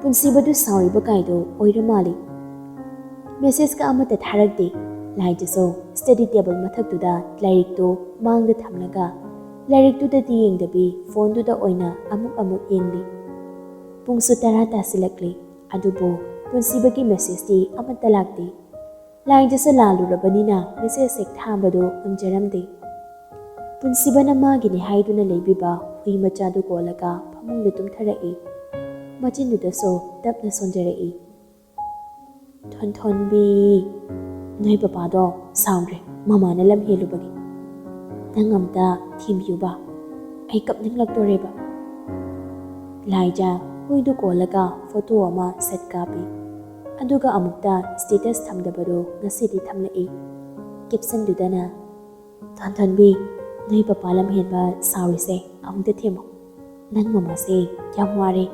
ꯄꯨꯟꯁꯤꯕꯗꯨ ꯁꯥꯎꯔꯤꯕ ꯀꯥꯏꯗꯣ ꯑꯣꯏꯔ ꯃꯥꯜꯂꯤ ꯃꯦꯁꯦꯖꯀ ꯑꯃꯠꯇ ꯊꯥꯔꯛꯇꯦ ꯂꯥꯏꯖꯁꯨ ꯁ꯭ꯇꯗꯤ ꯇꯦꯕꯜ ꯃꯊꯛꯇꯨꯗ ꯂꯥꯏꯔꯤꯛꯇꯨ ꯃꯥꯡꯗ ꯊꯝꯂꯒ ꯂꯥꯏꯔꯤꯛꯇꯨꯗꯗꯤ ꯌꯦꯡꯗꯕꯤ ꯐꯣꯟꯗꯨꯗ ꯑꯣꯏꯅ ꯑꯃꯨꯛ ꯌꯦꯡꯂꯤ ꯄꯨꯡꯁꯨ 10 ꯇꯥꯁꯤꯜꯂꯛꯂꯤ ꯑꯗꯨꯕꯨ ꯄꯨꯟꯁꯤꯕꯒꯤ ꯃꯦꯁꯦꯖꯇꯤ ꯑꯃꯠꯇ ꯂꯥꯛꯇꯦ ꯂꯥꯏꯟꯖꯁꯨ ꯂꯥꯜꯂꯨꯔꯕꯅꯤꯅ ꯃꯦꯁꯦꯖ ꯍꯦꯛ ꯊꯥꯕꯗꯨ ꯎꯝꯖꯔꯝꯗꯦ ꯄꯨꯟꯁꯤꯕꯅ ꯃꯥꯒꯤꯅꯤ ꯍꯥꯏꯗꯨꯅ ꯂꯩꯕꯤꯕ ꯍꯨꯏ ꯃꯆꯥꯗꯨ ꯀꯣꯜꯂꯒ ꯐꯃꯨꯡꯗ ꯇꯨꯝꯊꯔꯛꯏ ꯃꯆꯤꯟꯗꯨꯗꯁꯨ ꯇꯞꯅ ꯁꯣꯟꯖꯔꯛꯏ ꯊꯣꯟꯊꯣꯟꯕꯤ ꯅꯣꯏ ꯄꯄꯥꯗꯣ ꯁꯥꯎꯈ꯭ꯔꯦ ꯃꯃꯥꯅ ꯂꯝ ꯍꯦꯜꯂꯨꯕꯒꯤ ꯅꯪ ꯑꯝꯇ ꯊꯦꯝꯕꯤꯌꯨꯕ ꯑꯩ ꯀꯞꯅꯤꯡꯂꯛꯇꯣꯔꯦꯕ ꯂꯥꯏꯖ ꯍꯨꯏꯗꯨ ꯀꯣꯜꯂꯒ ꯐꯣꯇꯣ ꯑꯃ ꯁꯠ ꯀꯥꯞꯄꯤ ꯑꯗꯨꯒ ꯑꯃꯨꯛꯇ ꯁ꯭ꯇꯦꯇꯁ ꯊꯝꯗꯕꯗꯣ ꯉꯁꯤꯗꯤ ꯊꯝꯂꯛꯏ ꯀꯦꯞꯁꯟꯗꯨꯗꯅ ꯊꯣꯟꯊꯣꯟꯕꯤ ꯅꯣꯏ ꯄꯄꯥ ꯂꯝ ꯍꯦꯟꯕ ꯁꯥꯎꯔꯤꯁꯦ ꯑꯃꯨꯛꯇ ꯊꯦꯝꯃꯣ ꯅꯪ ꯃꯃꯥꯁꯦ ꯌꯥꯝ ꯋꯥꯔꯦ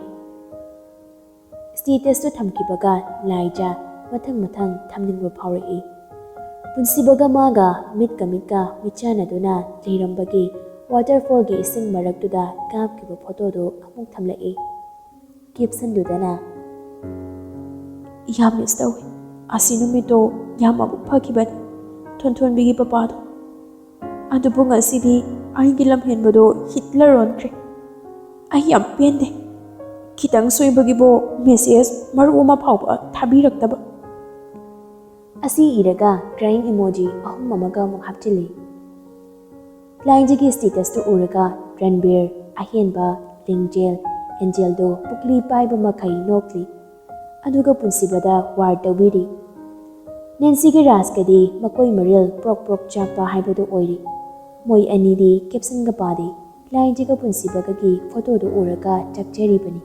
ꯁ꯭ꯇꯦꯇꯁꯇꯨ ꯊꯝꯈꯤꯕꯒ ꯂꯥꯏꯖ ꯃꯊꯪ ꯊꯝꯅꯤꯡꯕ ꯐꯥꯎꯔꯛꯏ ꯄꯨꯟꯁꯤꯕꯒ ꯃꯥꯒ ꯃꯤꯠꯀ ꯃꯤꯠꯆꯥꯟꯅꯗꯨꯅ ꯂꯩꯔꯝꯕꯒꯤ ꯋꯥꯇꯔꯐꯣꯜꯒꯤ ꯏꯁꯤꯡ ꯃꯔꯛꯇꯨꯗ ꯀꯥꯞꯈꯤꯕ ꯐꯣꯇꯣꯗꯨ ꯑꯃꯨꯛ ꯊꯝꯂꯛꯏ ꯀꯦꯞꯁꯟꯗꯨꯗꯅ ꯌꯥꯝ ꯃꯤꯁ ꯇꯧꯏ ꯑꯁꯤ ꯅꯨꯃꯤꯠꯇꯣ ꯌꯥꯝ ꯑꯃꯨꯛ ꯐꯈꯤꯕꯅꯤ ꯊꯣꯟꯊꯣꯟꯕꯤꯒꯤ ꯄꯄꯥꯗꯣ ꯑꯗꯨꯕꯨ ꯉꯁꯤꯗꯤ ꯑꯩꯒꯤ ꯂꯝ ꯍꯦꯟꯕꯗꯣ ꯍꯤꯠꯂꯔ ꯑꯣꯟꯈ꯭ꯔꯦ ꯑꯩ ꯌꯥꯝ ꯄꯦꯟꯗꯦ ꯈꯤꯇꯪ ꯁꯣꯏꯕꯒꯤꯕꯨ ꯃꯦꯁꯦꯖ ꯃꯔꯨ ꯑꯃ ꯐꯥꯎꯕ ꯊꯥꯕꯤꯔꯛꯇꯕ ꯑꯁꯤ ꯏꯔꯒ ꯀ꯭ꯔꯥꯏꯡ ꯏꯃꯣꯖꯤ 3 ꯑꯃꯒ ꯑꯃꯨꯛ ꯍꯥꯞꯆꯤꯜꯂꯤ ꯂꯥꯏꯟꯖꯤꯒꯤ ꯁ꯭ꯇꯦꯇꯁꯇꯨ ꯎꯔꯒ ꯔꯟꯕꯤꯔ ꯑꯍꯦꯟꯕ ꯂꯤꯡꯖꯦꯜ ꯑꯦꯟꯖꯦꯜꯗꯣ ꯄꯨꯛꯂꯤ ꯄꯥꯏꯕ ꯃꯈꯩ ꯅꯣꯛꯂꯤ ꯑꯗꯨꯒ ꯄꯨꯟꯁꯤꯕꯗ ꯋꯥꯔ ꯇꯧꯕꯤꯔꯤ ꯅꯦꯟꯁꯤꯒꯤ ꯔꯥꯖꯀꯗꯤ ꯃꯀꯣꯏ ꯃꯔꯤꯜ ꯄ꯭ꯔꯣꯛ ꯆꯥꯛꯄ ꯍꯥꯏꯕꯗꯨ ꯑꯣꯏꯔꯤ ꯃꯣꯏ ꯑꯅꯤꯗꯤ ꯀꯦꯞꯁꯟꯒ ꯄꯥꯗꯦ ꯂꯥꯏꯟꯖꯤꯒ ꯄꯨꯟꯁꯤꯕꯒꯒꯤ ꯐꯣꯇꯣꯗꯨ ꯎꯔꯒ ꯆꯥꯛꯆꯔꯤꯕꯅꯤ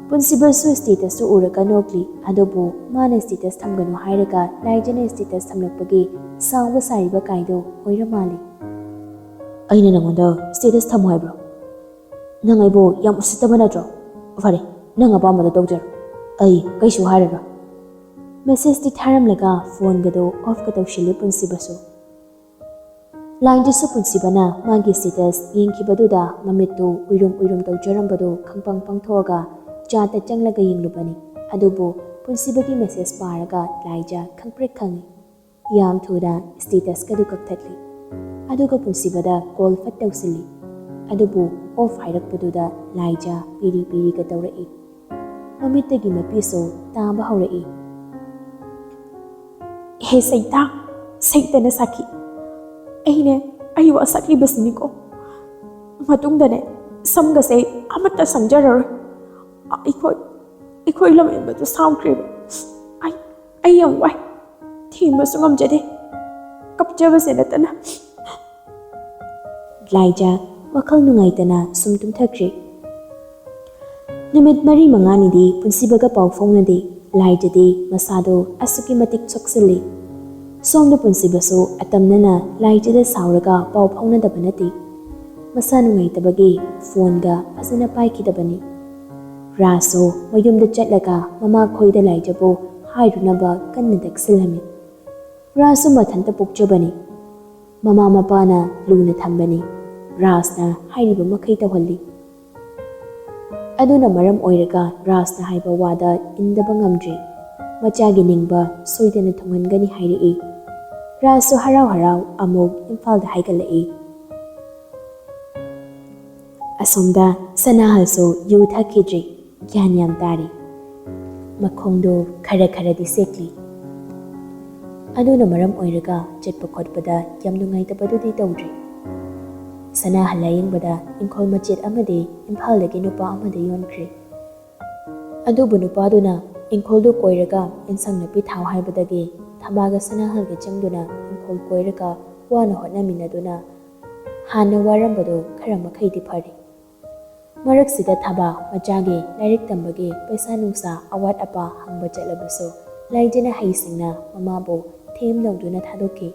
ꯄꯨꯟꯁꯤꯕꯁꯨ ꯁ꯭ꯇꯦꯇꯁꯇꯨ ꯎꯔꯒ ꯅꯣꯛꯂꯤ ꯑꯗꯨꯕꯨ ꯃꯥꯅ ꯁ꯭ꯇꯦꯇꯁ ꯊꯝꯒꯅꯨ ꯍꯥꯏꯔꯒ ꯂꯥꯏꯖꯅ ꯁ꯭ꯇꯦꯇꯁ ꯊꯝꯂꯛꯄꯒꯤ ꯁꯥꯎꯕ ꯁꯥꯔꯤꯕ ꯀꯥꯏꯗꯣ ꯑꯣꯏꯔ ꯃꯥꯜꯂꯤ ꯑꯩꯅ ꯅꯪꯉꯣꯟꯗ ꯁ꯭ꯇꯦꯇꯁ ꯊꯝꯃꯨ ꯍꯥꯏꯕ꯭ꯔꯣ ꯅꯪ ꯑꯩꯕꯨ ꯌꯥꯝ ꯎꯁꯤꯠꯇꯕ ꯅꯠꯇ꯭ꯔꯣ ꯐꯔꯦ ꯅꯪ ꯑꯄꯥꯝꯕꯗꯣ ꯇꯧꯖꯔꯣ ꯑꯩ ꯀꯩꯁꯨ ꯍꯥꯏꯔꯔꯣꯏ ꯃꯦꯁꯦꯖꯇꯤ ꯊꯥꯔꯝꯂꯒ ꯐꯣꯟꯒꯗꯣ ꯑꯣꯐꯀ ꯇꯧꯁꯤꯜꯂꯤ ꯄꯨꯟꯁꯤꯕꯁꯨ ꯂꯥꯏꯟꯗꯨꯁꯨ ꯄꯨꯟꯁꯤꯕꯅ ꯃꯥꯒꯤ ꯁ꯭ꯇꯦꯇꯁ ꯌꯦꯡꯈꯤꯕꯗꯨꯗ ꯃꯃꯤꯠꯇꯨ ꯎꯏꯔꯨꯝ ꯇꯧꯖꯔꯝꯕꯗꯣ ꯈꯪꯄꯪ ꯄꯪꯊꯣꯛꯑꯒ ꯆꯥꯠꯇ ꯆꯪꯂꯒ ꯌꯦꯡꯂꯨꯕꯅꯤ ꯑꯗꯨꯕꯨ ꯄꯨꯟꯁꯤꯕꯒꯤ ꯃꯦꯁꯦꯖ ꯄꯥꯔꯒ ꯂꯥꯏꯖ ꯈꯪꯄ꯭ꯔꯦꯛ ꯈꯪꯉꯤ ꯌꯥꯝ ꯊꯨꯅ ꯁ꯭ꯇꯦꯇꯁꯀꯗꯨ ꯀꯛꯊꯠꯂꯤ ꯑꯗꯨꯒ ꯄꯨꯟꯁꯤꯕꯗ ꯀꯣꯜ ꯐꯠ ꯇꯧꯁꯤꯜꯂꯤ ꯑꯗꯨꯕꯨ ꯑꯣꯐ ꯍꯥꯏꯔꯛꯄꯗꯨꯗ ꯂꯥꯏꯖ ꯄꯤꯔꯤꯒ ꯇꯧꯔꯛꯏ ꯃꯃꯤꯠꯇꯒꯤ ꯃꯄꯤꯁꯨ ꯇꯥꯕ ꯍꯧꯔꯛꯏ ꯍꯦ ꯁꯩꯇꯥ ꯁꯩꯇꯅ ꯁꯥꯈꯤ ꯑꯩꯅꯦ ꯑꯩ ꯋꯥꯁꯛꯂꯤꯕꯁꯤꯅꯤꯀꯣ ꯃꯇꯨꯡꯗꯅꯦ ꯁꯝꯒꯁꯦ ꯑꯃꯠꯇ ꯁꯪꯖꯔꯔꯣꯏ ꯑꯩꯈꯣꯏ ꯂꯝꯍꯦꯟꯕꯗꯨ ꯁꯥꯎꯈ꯭ꯔꯦꯕ ꯑꯩ ꯌꯥꯝ ꯋꯥꯏ ꯊꯦꯝꯕꯁꯨ ꯉꯝꯖꯗꯦ ꯀꯞꯆꯕꯁꯦ ꯅꯠꯇꯅ ꯂꯥꯏꯖ ꯋꯥꯈꯜ ꯅꯨꯡꯉꯥꯏꯇꯅ ꯁꯨꯝ ꯇꯨꯝꯊꯈ꯭ꯔꯦ ꯅꯨꯃꯤꯠ 4-5ꯅꯤꯗꯤ ꯄꯨꯟꯁꯤꯕꯒ ꯄꯥꯎ ꯐꯥꯎꯅꯗꯦ ꯂꯥꯏꯖꯗꯤ ꯃꯁꯥꯗꯣ ꯑꯁꯨꯛꯀꯤ ꯃꯇꯤꯛ ꯁꯣꯛꯆꯤꯜꯂꯤ ꯁꯣꯝꯗ ꯄꯨꯟꯁꯤꯕꯁꯨ ꯑꯇꯝꯅꯅ ꯂꯥꯏꯖꯗ ꯁꯥꯎꯔꯒ ꯄꯥꯎ ꯐꯥꯎꯅꯗꯕ ꯅꯠꯇꯦ ꯃꯁꯥ ꯅꯨꯡꯉꯥꯏꯇꯕꯒꯤ ꯐꯣꯟꯒ ꯐꯖꯅ パꯏꯈꯤꯗꯕꯅꯤ ꯔꯥꯖꯁꯨ ꯃꯌꯨꯝꯗ ꯆꯠꯂꯒ ꯃꯃꯥꯈꯣꯏꯗ ꯂꯥꯏꯖꯕꯨ ꯍꯥꯏꯔꯨꯅꯕ ꯀꯟꯅ ꯇꯛꯁꯤꯜꯂꯝꯃꯤ ꯔꯥꯖꯁꯨ ꯃꯊꯟꯇ ꯄꯣꯛꯆꯕꯅꯤ ꯃꯃꯥ ꯃꯄꯥꯅ ꯂꯨꯅ ꯊꯝꯕꯅꯤ ꯔꯥꯖꯅ ꯍꯥꯏꯔꯤꯕ ꯃꯈꯩ ꯇꯧꯍꯜꯂꯤ ꯑꯗꯨꯅ ꯃꯔꯝ ꯑꯣꯏꯔꯒ ꯔꯥꯖꯅ ꯍꯥꯏꯕ ꯋꯥꯗ ꯏꯟꯗꯕ ꯉꯝꯗ꯭ꯔꯦ ꯃꯆꯥꯒꯤ ꯅꯤꯡꯕ ꯁꯣꯏꯗꯅ ꯊꯨꯡꯍꯟꯒꯅꯤ ꯍꯥꯏꯔꯛꯏ ꯔꯥꯖꯁꯨ ꯍꯔꯥꯎ ꯍꯔꯥꯎ ꯑꯃꯨꯛ ꯏꯝꯐꯥꯜꯗ ꯍꯥꯏꯒꯠꯂꯛꯏ꯫ ꯑꯁꯣꯝꯗ ꯁꯅꯥꯍꯜꯁꯨ ꯌꯨ ꯊꯛꯈꯤꯗ꯭ꯔꯤ, ꯒ꯭ꯌꯥꯟ ꯌꯥꯝ ꯇꯥꯔꯤ꯫ ꯃꯈꯣꯡꯗꯣ ꯈꯔ ꯈꯔꯗꯤ ꯁꯦꯛꯂꯤ꯫ ꯑꯗꯨꯅ ꯃꯔꯝ ꯑꯣꯏꯔꯒ ꯆꯠꯄ ꯈꯣꯠꯄꯗ ꯌꯥꯝ ꯅꯨꯡꯉꯥꯏꯇꯕꯗꯨꯗꯤ ꯇꯧꯗ꯭ꯔꯤ꯫ ꯁꯅꯥꯍꯜ ꯂꯥꯌꯦꯡꯕꯗ ꯏꯪꯈꯣꯜ ꯃꯆꯦꯠ ꯑꯃꯗꯤ ꯏꯝꯐꯥꯜꯗꯒꯤ ꯅꯨꯄꯥ ꯑꯃꯗ ꯌꯣꯟꯈ꯭ꯔꯦ꯫ ꯑꯗꯨꯕꯨ ꯅꯨꯄꯥꯗꯨꯅ ꯏꯪꯈꯣꯜꯗꯨ ꯀꯣꯏꯔꯒ ꯏꯟꯁꯥꯡ ꯅꯥꯄꯤ ꯊꯥꯎ ꯍꯥꯏꯕꯗꯒꯤ ꯊꯕꯥꯒ ꯁꯅꯥꯍꯜꯒ ꯆꯪꯗꯨꯅ ꯏꯪꯈꯣꯜ ꯀꯣꯏꯔꯒ ꯋꯥꯅ ꯍꯣꯠꯅꯃꯤꯟꯅꯗꯨꯅ ꯍꯥꯟꯅ ꯋꯥꯔꯝꯕꯗꯨ ꯈꯔ ꯃꯈꯩꯗꯤ ꯐꯔꯤ꯫ ꯃꯔꯛꯁꯤꯗ ꯊꯕꯥ ꯃꯆꯥꯒꯤ ꯂꯥꯏꯔꯤꯛ ꯇꯝꯕꯒꯤ ꯄꯩꯁꯥ ꯅꯨꯡꯁꯥ ꯑꯋꯥꯠ ꯑꯄꯥ ꯍꯪꯕ ꯆꯠꯂꯕꯁꯨ ꯂꯥꯏꯖꯅ ꯍꯩꯁꯤꯡꯅ ꯃꯃꯥꯕꯨ ꯊꯦꯝ ꯂꯧꯗꯨꯅ ꯊꯥꯗꯣꯛꯈꯤ꯫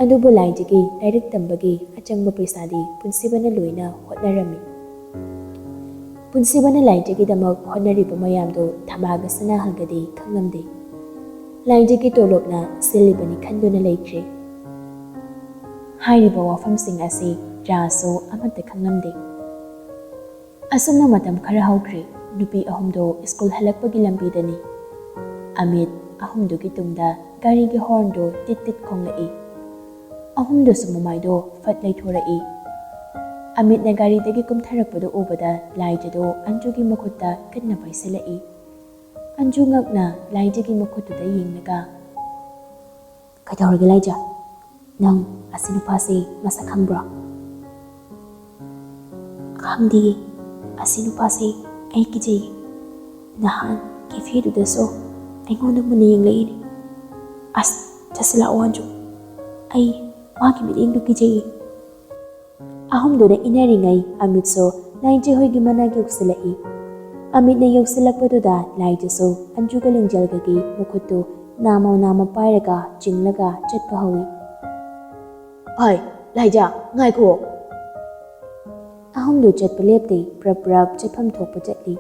ꯑꯗꯨꯕꯨ ꯂꯥꯏꯖꯒꯤ ꯂꯥꯏꯔꯤꯛ ꯇꯝꯕꯒꯤ ꯑꯆꯪꯕ ꯄꯩꯁꯥꯗꯤ ꯄꯨꯟꯁꯤꯕꯅ ꯂꯣꯏꯅ ꯍꯣꯠꯅꯔꯝꯃꯤ꯫ ꯄꯨꯟꯁꯤꯕꯅ ꯂꯥꯏꯖꯒꯤꯗꯃꯛ ꯍꯣꯠꯅꯔꯤꯕ ꯃꯌꯥꯝꯗꯨ ꯊꯕꯥꯒ ꯁꯅꯥꯍꯜꯒꯗꯤ ꯈꯪꯂꯝꯗꯦ꯫ ꯂꯥꯏꯖꯒꯤ ꯇꯣꯂꯣꯞꯅ ꯁꯤꯜꯂꯤꯕꯅꯤ ꯈꯟꯗꯨꯅ ꯂꯩꯈ꯭ꯔꯦ꯫ ꯍꯥꯏꯔꯤꯕ ꯋꯥꯐꯝꯁꯤꯡ ꯑꯁꯤ ꯔꯥꯖꯁꯨ ꯑꯃꯠꯇ ꯈꯪꯂꯝꯗꯦ꯫ ꯑꯁꯨꯝꯅ ꯃꯇꯝ ꯈꯔ ꯍꯧꯈ꯭ꯔꯦ꯫ ꯅꯨꯄꯤ ꯑꯍꯨꯝꯗꯣ ꯁ꯭ꯀꯨꯜ ꯍꯜꯂꯛꯄꯒꯤ ꯂꯝꯕꯤꯗꯅꯤ꯫ ꯑꯃꯤꯠ ꯑꯍꯨꯝꯗꯨꯒꯤ ꯇꯨꯡꯗ ꯒꯥꯔꯤꯒꯤ ꯍꯣꯔꯟꯗꯣ ꯇꯤꯠ ꯇꯤꯠ ꯈꯣꯡꯂꯛꯏ꯫ ꯑꯍꯨꯝꯗꯨꯁꯨ ꯃꯃꯥꯏꯗꯣ ꯐꯠ ꯂꯩꯊꯣꯔꯛꯏ꯫ ꯑꯃꯤꯠꯅ ꯒꯥꯔꯤꯗꯒꯤ ꯀꯨꯝꯊꯔꯛꯄꯗꯨ ꯎꯕꯗ ꯂꯥꯏꯖꯗꯣ ꯑꯟꯖꯨꯒꯤ ꯃꯈꯨꯠꯇ ꯀꯟꯅ ꯄꯥꯏꯁꯤꯜꯂꯛꯏ꯫ ꯑꯟꯖꯨ ꯉꯛꯅ ꯂꯥꯏꯖꯒꯤ ꯃꯈꯨꯠꯇꯨꯗ ꯌꯦꯡꯂꯒ, "ꯀꯩꯗꯧꯔꯒꯦ ꯂꯥꯏꯖ? ꯅꯪ ꯑꯁꯤ ꯅꯨꯄꯥꯁꯤ ꯃꯁꯛ ꯈꯪꯕ꯭ꯔꯣ?" "ꯈꯪꯗꯤꯌꯦ, ꯑꯁꯤ ꯅꯨꯄꯥꯁꯤ ꯑꯩ ꯀꯤꯖꯩꯌꯦ. ꯅꯍꯥꯟ ꯀꯦꯐꯦꯗꯨꯗꯁꯨ ꯑꯩꯉꯣꯟꯗ ꯃꯨꯟꯅ ꯌꯦꯡꯂꯛꯏꯅꯤ. ꯑꯁ ꯆꯠꯁꯤꯜꯂꯛꯑꯣ ꯑꯟꯖꯨ, ꯑꯩ ꯃꯥꯒꯤ ꯃꯤꯠꯌꯦꯡꯗꯨ ꯀꯤꯖꯩꯌꯦ." ꯑꯍꯨꯝꯗꯨꯅ ꯏꯟꯅꯔꯤꯉꯩ ꯑꯃꯤꯠꯁꯨ ꯂꯥꯏꯖ ꯍꯣꯏꯒꯤ ꯃꯅꯥꯛ ꯌꯧꯁꯤꯜꯂꯛꯏ꯫ ꯑꯃꯤꯠꯅ ꯌꯧꯁꯤꯜꯂꯛꯄꯗꯨꯗ ꯂꯥꯏꯖꯁꯨ ꯑꯟꯖꯨꯒ ꯂꯤꯡꯖꯦꯜꯒꯒꯤ ꯃꯈꯨꯠꯇꯨ ꯅꯥꯝꯃ ꯅꯥꯝꯃ ꯄꯥꯏꯔꯒ ꯆꯤꯡꯂꯒ ꯆꯠꯄ ꯍꯧꯏ꯫ "ꯍꯣꯏ ꯂꯥꯏꯖ, ꯉꯥꯏꯈꯨꯑꯣ." ꯑꯍꯨꯝꯗꯨ ꯆꯠꯄ ꯂꯦꯞꯇꯦ, ꯄ꯭ꯔꯞ ꯄ꯭ꯔꯞ ꯆꯠꯐꯝ ꯊꯣꯛꯄ ꯆꯠꯂꯤ꯫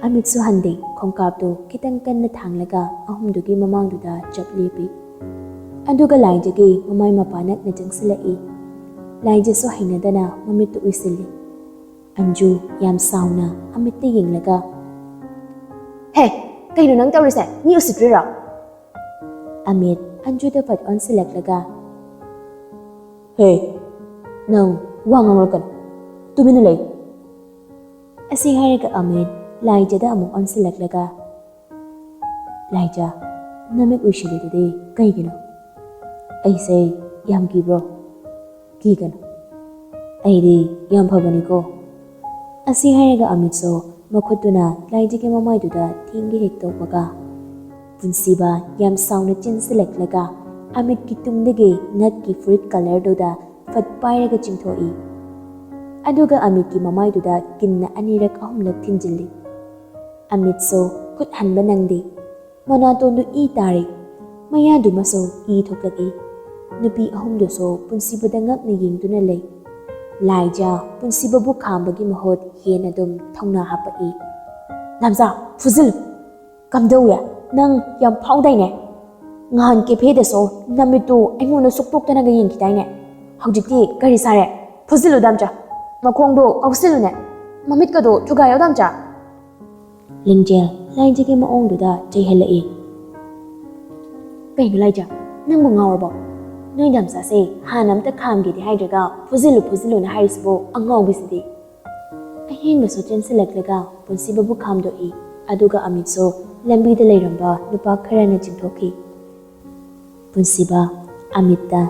ꯑꯃꯤꯠꯁꯨ ꯍꯟꯗꯦ, ꯈꯣꯡꯀꯥꯞꯇꯨ ꯈꯤꯇꯪ ꯀꯟꯅ ꯊꯥꯡꯂꯒ ꯑꯍꯨꯝꯗꯨꯒꯤ ꯃꯃꯥꯡꯗꯨꯗ ꯆꯞ ꯂꯦꯞꯄꯤ꯫ ꯑꯗꯨꯒ ꯂꯥꯏꯖꯒꯤ ꯃꯃꯥꯏ ꯃꯄꯥ ꯅꯛꯅ ꯆꯪꯁꯤꯜꯂꯛꯏ꯫ ꯂꯥꯏꯖꯁꯨ ꯍꯩꯅꯗꯅ ꯃꯃꯤꯠꯇꯨ ꯎꯏꯁꯤꯜꯂꯤ꯫ ꯑꯟꯖꯨ ꯌꯥꯝ ꯁꯥꯎꯅ ꯑꯃꯤꯠꯇ ꯌꯦꯡꯂꯒ, "ꯍꯦ, ꯀꯩꯅꯣ ꯅꯪ ꯇꯧꯔꯤꯁꯦ? ꯃꯤ ꯎꯁꯤꯠꯇ꯭ꯔꯤꯔꯣ?" ꯑꯃꯤꯠ ꯑꯟꯖꯨꯗ ꯐꯠ ꯑꯣꯟꯁꯤꯜꯂꯛꯂꯒ, "ꯍꯦ, ꯅꯪ ꯋꯥ ꯉꯥꯡꯂꯛꯀꯅꯨ, ꯇꯨꯃꯤꯟꯅ ꯂꯩ." ꯑꯁꯤ ꯍꯥꯏꯔꯒ ꯑꯃꯤꯠ ꯂꯥꯏꯖꯗ ꯑꯃꯨꯛ ꯑꯣꯟꯁꯤꯜꯂꯛꯂꯒ, "ꯂꯥꯏꯖ, ꯅꯃꯤꯠ ꯎꯏꯁꯤꯜꯂꯤꯗꯨꯗꯤ ꯀꯩꯒꯤꯅꯣ? ꯑꯩꯁꯦ ꯌꯥꯝ ꯀꯤꯕ꯭ꯔꯣ? ꯀꯤꯒꯅꯨ, ꯑꯩꯗꯤ ꯌꯥꯝ ꯐꯕꯅꯤꯀꯣ." ꯑꯁꯤ ꯍꯥꯏꯔꯒ ꯑꯃꯤꯠꯁꯨ ꯃꯈꯨꯠꯇꯨꯅ ꯂꯥꯏꯖꯒꯤ ꯃꯃꯥꯏꯗꯨꯗ ꯊꯦꯡꯒꯦ ꯍꯦꯛ ꯇꯧꯕꯒ ꯄꯨꯟꯁꯤꯕ ꯌꯥꯝ ꯁꯥꯎꯅ ꯆꯦꯟꯁꯤꯜꯂꯛꯂꯒ ꯑꯃꯤꯠꯀꯤ ꯇꯨꯡꯗꯒꯤ ꯅꯠꯀꯤ ꯐꯨꯔꯤꯠ ꯀꯂꯔꯗꯨꯗ ꯐꯠ ꯄꯥꯏꯔꯒ ꯆꯤꯡꯊꯣꯛꯏ꯫ ꯑꯗꯨꯒ ꯑꯃꯤꯠꯀꯤ ꯃꯃꯥꯏꯗꯨꯗ ꯀꯤꯟꯅ ꯑꯅꯤꯔꯛ ꯑꯍꯨꯝꯂꯛ ꯊꯤꯟꯖꯤꯜꯂꯤ꯫ ꯑꯃꯤꯠꯁꯨ ꯈꯨꯠ ꯍꯟꯕ ꯅꯪꯗꯦ꯫ ꯃꯅꯥꯇꯣꯟꯗꯨ ꯏ ꯇꯥꯔꯤ, ꯃꯌꯥꯗꯨꯃꯁꯨ ꯏ ꯊꯣꯛꯂꯛꯏ꯫ ꯅꯨꯄꯤ ꯑꯍꯨꯝꯗꯨꯁꯨ ꯄꯨꯟꯁꯤꯕꯗ ꯉꯛꯅ ꯌꯦꯡꯗꯨꯅ ꯂꯩ꯫ ꯂꯥꯏꯖ ꯄꯨꯟꯁꯤꯕꯕꯨ ꯈꯥꯝꯕꯒꯤ ꯃꯍꯨꯠ ꯍꯦꯟꯅ ꯑꯗꯨꯝ ꯊꯧꯅꯥ ꯍꯥꯞꯄꯛꯏ꯫ "ꯅꯝꯖꯥ, ꯐꯨꯖꯤꯜꯂꯨ! ꯀꯝꯗꯧꯋꯦ, ꯅꯪ ꯌꯥꯝ ꯐꯥꯎꯗꯥꯏꯅꯦ? ꯉꯍꯥꯟ ꯀꯦꯐꯦꯗꯁꯨ ꯅꯃꯤꯠꯇꯨ ꯑꯩꯉꯣꯟꯗ ꯁꯨꯛꯇꯣꯛꯇꯅꯒ ꯌꯦꯡꯈꯤꯗꯥꯏꯅꯦ? ꯍꯧꯖꯤꯛꯇꯤ ꯀꯔꯤ ꯁꯥꯔꯦ? ꯐꯨꯖꯤꯜꯂꯨ ꯗꯥꯝꯆꯥ! ꯃꯈꯣꯡꯗꯣ ꯀꯥꯎꯁꯤꯜꯂꯨꯅꯦ! ꯃꯃꯤꯠꯀꯗꯣ ꯊꯨꯒꯥꯏꯌꯣ ꯗꯥꯝꯆꯥ!" ꯂꯤꯡꯖꯦꯜ ꯂꯥꯏꯖꯒꯤ ꯃꯑꯣꯡꯗꯨꯗ ꯆꯩꯍꯜꯂꯛꯏ꯫ "ꯀꯩꯅꯣ ꯂꯥꯏꯖ, ꯅꯪꯕꯨ ꯉꯥꯎꯔꯕꯣ? ꯅꯣꯏ ꯗꯥꯝꯆꯥꯁꯦ ꯍꯥꯟꯅ ꯑꯝꯇ ꯈꯥꯝꯒꯦꯗꯤ ꯍꯥꯏꯗ꯭ꯔꯒ ꯐꯨꯖꯤꯜꯂꯨ ꯐꯨꯖꯤꯜꯂꯨꯅ ꯍꯥꯏꯔꯤꯁꯤꯕꯨ ꯑꯉꯥꯎꯕꯤꯁꯤꯗꯤ." ꯑꯍꯦꯟꯕꯁꯨ ꯆꯦꯟꯁꯤꯜꯂꯛꯂꯒ ꯄꯨꯟꯁꯤꯕꯕꯨ ꯈꯥꯝꯗꯣꯛꯏ꯫ ꯑꯗꯨꯒ ꯑꯃꯤꯠꯁꯨ ꯂꯝꯕꯤꯗ ꯂꯩꯔꯝꯕ ꯅꯨꯄꯥ ꯈꯔꯅ ꯆꯤꯡꯊꯣꯛꯈꯤ꯫ ꯄꯨꯟꯁꯤꯕ ꯑꯃꯤꯠꯇ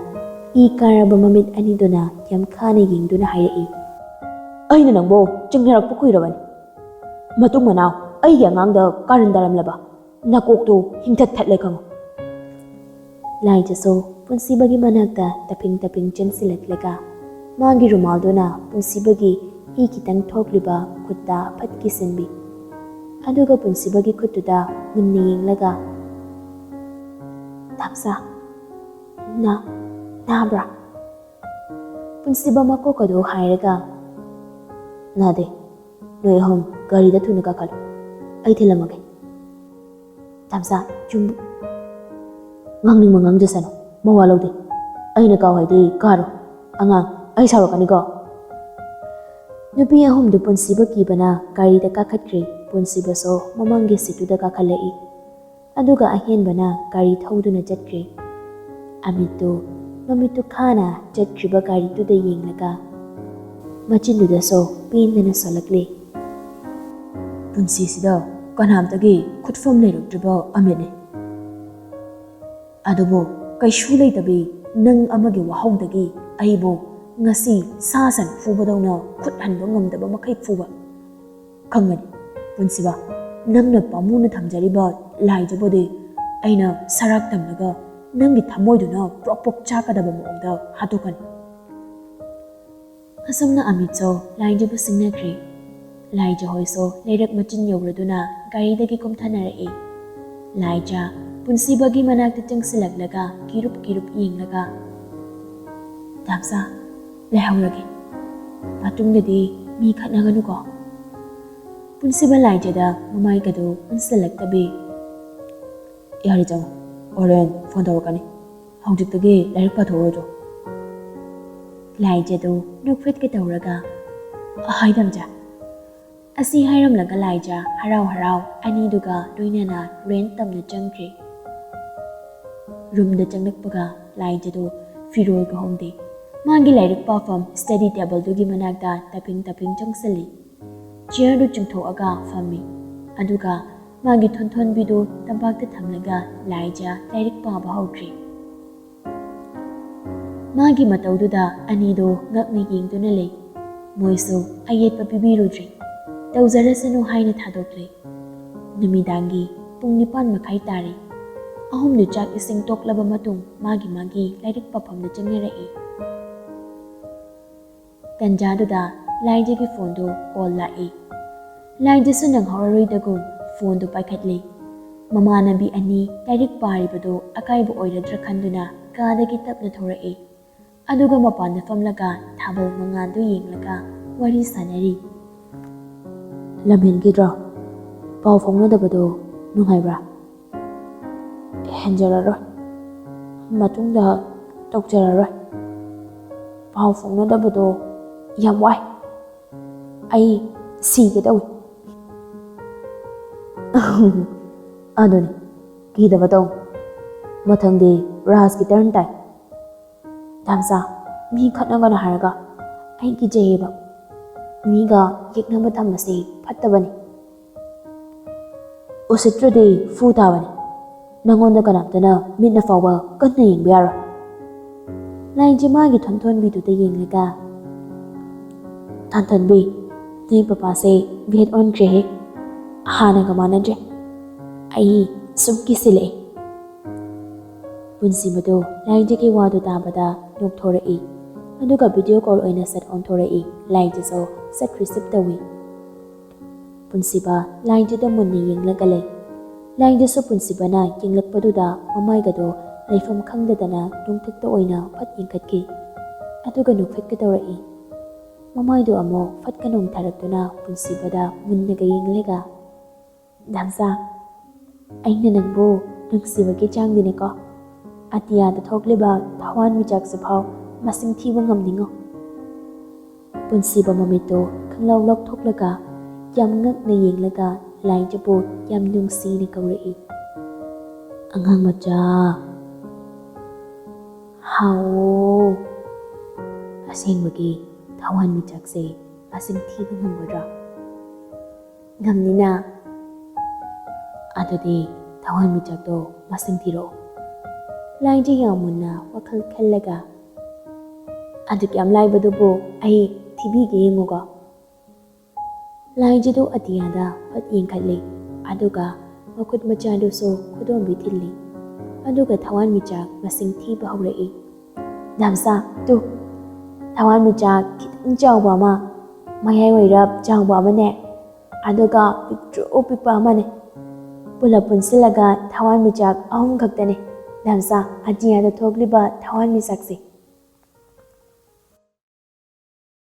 ꯏ ꯀꯥꯔꯕ ꯃꯃꯤꯠ ꯑꯅꯤꯗꯨꯅ ꯌꯥꯝ ꯈꯥꯅ ꯌꯦꯡꯗꯨꯅ ꯍꯥꯏꯔꯛꯏ, "ꯑꯩꯅ ꯅꯪꯕꯨ ꯆꯤꯡꯅꯔꯛꯄ ꯀꯨꯏꯔꯕꯅꯤ. ꯃꯇꯨꯡ ꯃꯅꯥꯎ ꯑꯩꯒꯤ ꯑꯉꯥꯡꯗ ꯀꯥꯔꯟ ꯇꯥꯔꯝꯂꯕ ꯅꯀꯣꯛꯇꯨ ꯍꯤꯡꯊꯠ ꯊꯠꯂꯦ ꯈꯪꯉꯨ." ꯂꯥꯏꯖꯁꯨ ꯄꯨꯟꯁꯤꯕꯒꯤ ꯃꯅꯥꯛꯇ ꯇꯞꯄꯤꯡ ꯇꯞꯄꯤꯡ ꯆꯦꯟꯁꯤꯜꯂꯛꯂꯒ ꯃꯥꯒꯤ ꯔꯨꯃꯥꯜꯗꯨꯅ ꯄꯨꯟꯁꯤꯕꯒꯤ ꯏ ꯈꯤꯇꯪ ꯊꯣꯛꯂꯤꯕ ꯈꯨꯠꯇ ꯐꯠ ꯀꯤꯁꯤꯟꯕꯤ꯫ ꯑꯗꯨꯒ ꯄꯨꯟꯁꯤꯕꯒꯤ ꯈꯨꯠꯇꯨꯗ ꯃꯨꯟꯅ ꯌꯦꯡꯂꯒ, "ꯗꯥꯝꯆꯥ, ꯅꯥꯕ꯭ꯔꯥ?" ꯄꯨꯟꯁꯤꯕ ꯃꯀꯣꯛ ꯑꯗꯨ ꯍꯥꯏꯔꯒ, "ꯅꯥꯗꯦ. ꯅꯣꯏ ꯑꯍꯨꯝ ꯒꯥꯔꯤꯗ ꯊꯨꯅ ꯀꯥꯈꯠꯂꯨ, ꯑꯩ ꯊꯤꯜꯂꯝꯃꯒꯦ." "ꯗꯥꯝꯆꯥ, ꯉꯥꯡꯅꯤꯡꯕ ꯉꯥꯡꯖꯁꯅꯨ, ꯃꯋꯥ ꯂꯧꯗꯦ. ꯑꯩꯅ ꯀꯥꯎ ꯍꯥꯏꯗꯤ ꯀꯥꯔꯣ. ꯑꯉꯥꯡ, ꯑꯩ ꯁꯥꯎꯔꯛꯀꯅꯤꯀꯣ." ꯅꯨꯄꯤ ꯑꯍꯨꯝꯗꯨ ꯄꯨꯟꯁꯤꯕ ꯀꯤꯕꯅ ꯒꯥꯔꯤꯗ ꯀꯥꯈꯠꯈ꯭ꯔꯦ꯫ ꯄꯨꯟꯁꯤꯕꯁꯨ ꯃꯃꯥꯡꯒꯤ ꯁꯤꯠꯇꯨꯗ ꯀꯥꯈꯠꯂꯛꯏ꯫ ꯑꯗꯨꯒ ꯑꯍꯦꯟꯕꯅ ꯒꯥꯔꯤ ꯊꯧꯗꯨꯅ ꯆꯠꯈ꯭ꯔꯦ꯫ ꯑꯃꯤꯠꯇꯨ ꯃꯃꯤꯠꯇꯨ ꯈꯥꯅ ꯆꯠꯈ꯭ꯔꯤꯕ ꯒꯥꯔꯤꯗꯨꯗ ꯌꯦꯡꯂꯒ ꯃꯆꯤꯟꯗꯨꯗꯁꯨ ꯄꯦꯟꯗꯅ ꯁꯣꯜꯂꯛꯂꯤ. ꯄꯨꯟꯁꯤꯁꯤꯗ ꯀꯅꯥꯝꯇꯒꯤ ꯈꯨꯠꯐꯝ ꯂꯩꯔꯛꯇ꯭ꯔꯤꯕ ꯑꯃꯤꯠꯅꯤ. ꯑꯗꯨꯕꯨ ꯀꯩꯁꯨ ꯂꯩꯇꯕꯤ ꯅꯪ ꯑꯃꯒꯤ ꯋꯥꯍꯧꯗꯒꯤ ꯑꯩꯕꯨ ngasi sa san fubadawna khut hanba ngamdaba makai fuba khangani punsiba nangna pamuna thamjariba laijabode aina sarak tamnaga nangi thamoiduna propok chakadaba moongda hatokan asomna amitso laijaba singnakri laija hoiso leirak machin yauraduna garidagi komthanarai laija punsibagi manakta changsilaglaga kirup yenglaga damsa lehaurage matungdadi mi khatnaganuko punsibal laijada mamai kadu unsalaktabi yari jang oren phone tawakani haujiktagi lairik pathorojo laijadu nukfit ke tawraga haidamja asi hairamlaga laija harau ani duga loinana rent tamna changkri room da changlakpaga laijadu firol ga hongde Magi lairik pafam study table dugi managda taping changsali. Chair du chungthoaga fammi. Aduga magi thon bidu tabakta thamlaga laija lairik pa bahawtri. Magi mataududa anido ngakni yengduna lei. Moisu ayet papibirudri. Tawzarasanu haina thadokle. Numidangi pung 9 makai tari. Ahum du chak ising toklaba matung magi lairik pafamda changarai. Tanjaduda laijagi phone do call lai. Laijasu nanghauraroidagum phone do paikhatli. Mamanabi ani lairik paribado akaibu oiradra khanduna kadagi tapna thorai. Aduga mapanda famlaga thabal mangadu yenglaga wari sanari. Lamhengidra pau phongnadabado nungaibra. Henjararoi. Matungda tokjararoi. Pau phongnadabado yam wai ai si ke dawi adoni ki da batong mathang de ras ki turn tai damsa mi khatna ga na harga ai ki jeba mi ga yekna ba tham ase phatta bani usitra de fu ta bani nangon da kana tana minna fawa kanna yeng biara lai jima gi thon bi du te yeng lega Tantanbi, ni papa se get on kre hana ga manaje ai sumki sile punsi mado laije ki wadu tabada nukthorei aduga video call oina set on thorei laije so set receipt tawi punsi ba laije da munni yenglaga le laije so punsi bana yenglakpaduda mamai ga do leifam khangdadana nungthakta oina phat yengkhatki aduga nukfit ka tawrei Mamai do amo fat kanong tharatuna punsibada munnaga yenglega damsa aina nangbo nungsibagi changdine ko atiya da thokleba thawan mijak saphaw masing thiba ngamningo punsiba mamito khanglaw lok thoklaga yam ngak na yenglaga laijabo yam nungsi ne kawrei angang macha hao asengwagi Thawan mijakse asing thiba ngamodra ngamnina adodi thawan mijakto masing thiro laije yamunna wakhal khallaga aduk yam laibadu bo ai thibi ge yengoga laije do atiyada phat yengkhalle aduga makhut macha do so khudom bi thilli aduga thawan mijak masing thiba hawrei damsa tu Thawan mijak kitang chawba ma mayai wairap chawba mane aduga pictro pipa mane pula punsilaga thawan mijak ahum khaktane damsa ajiya da thogliba thawan mijakse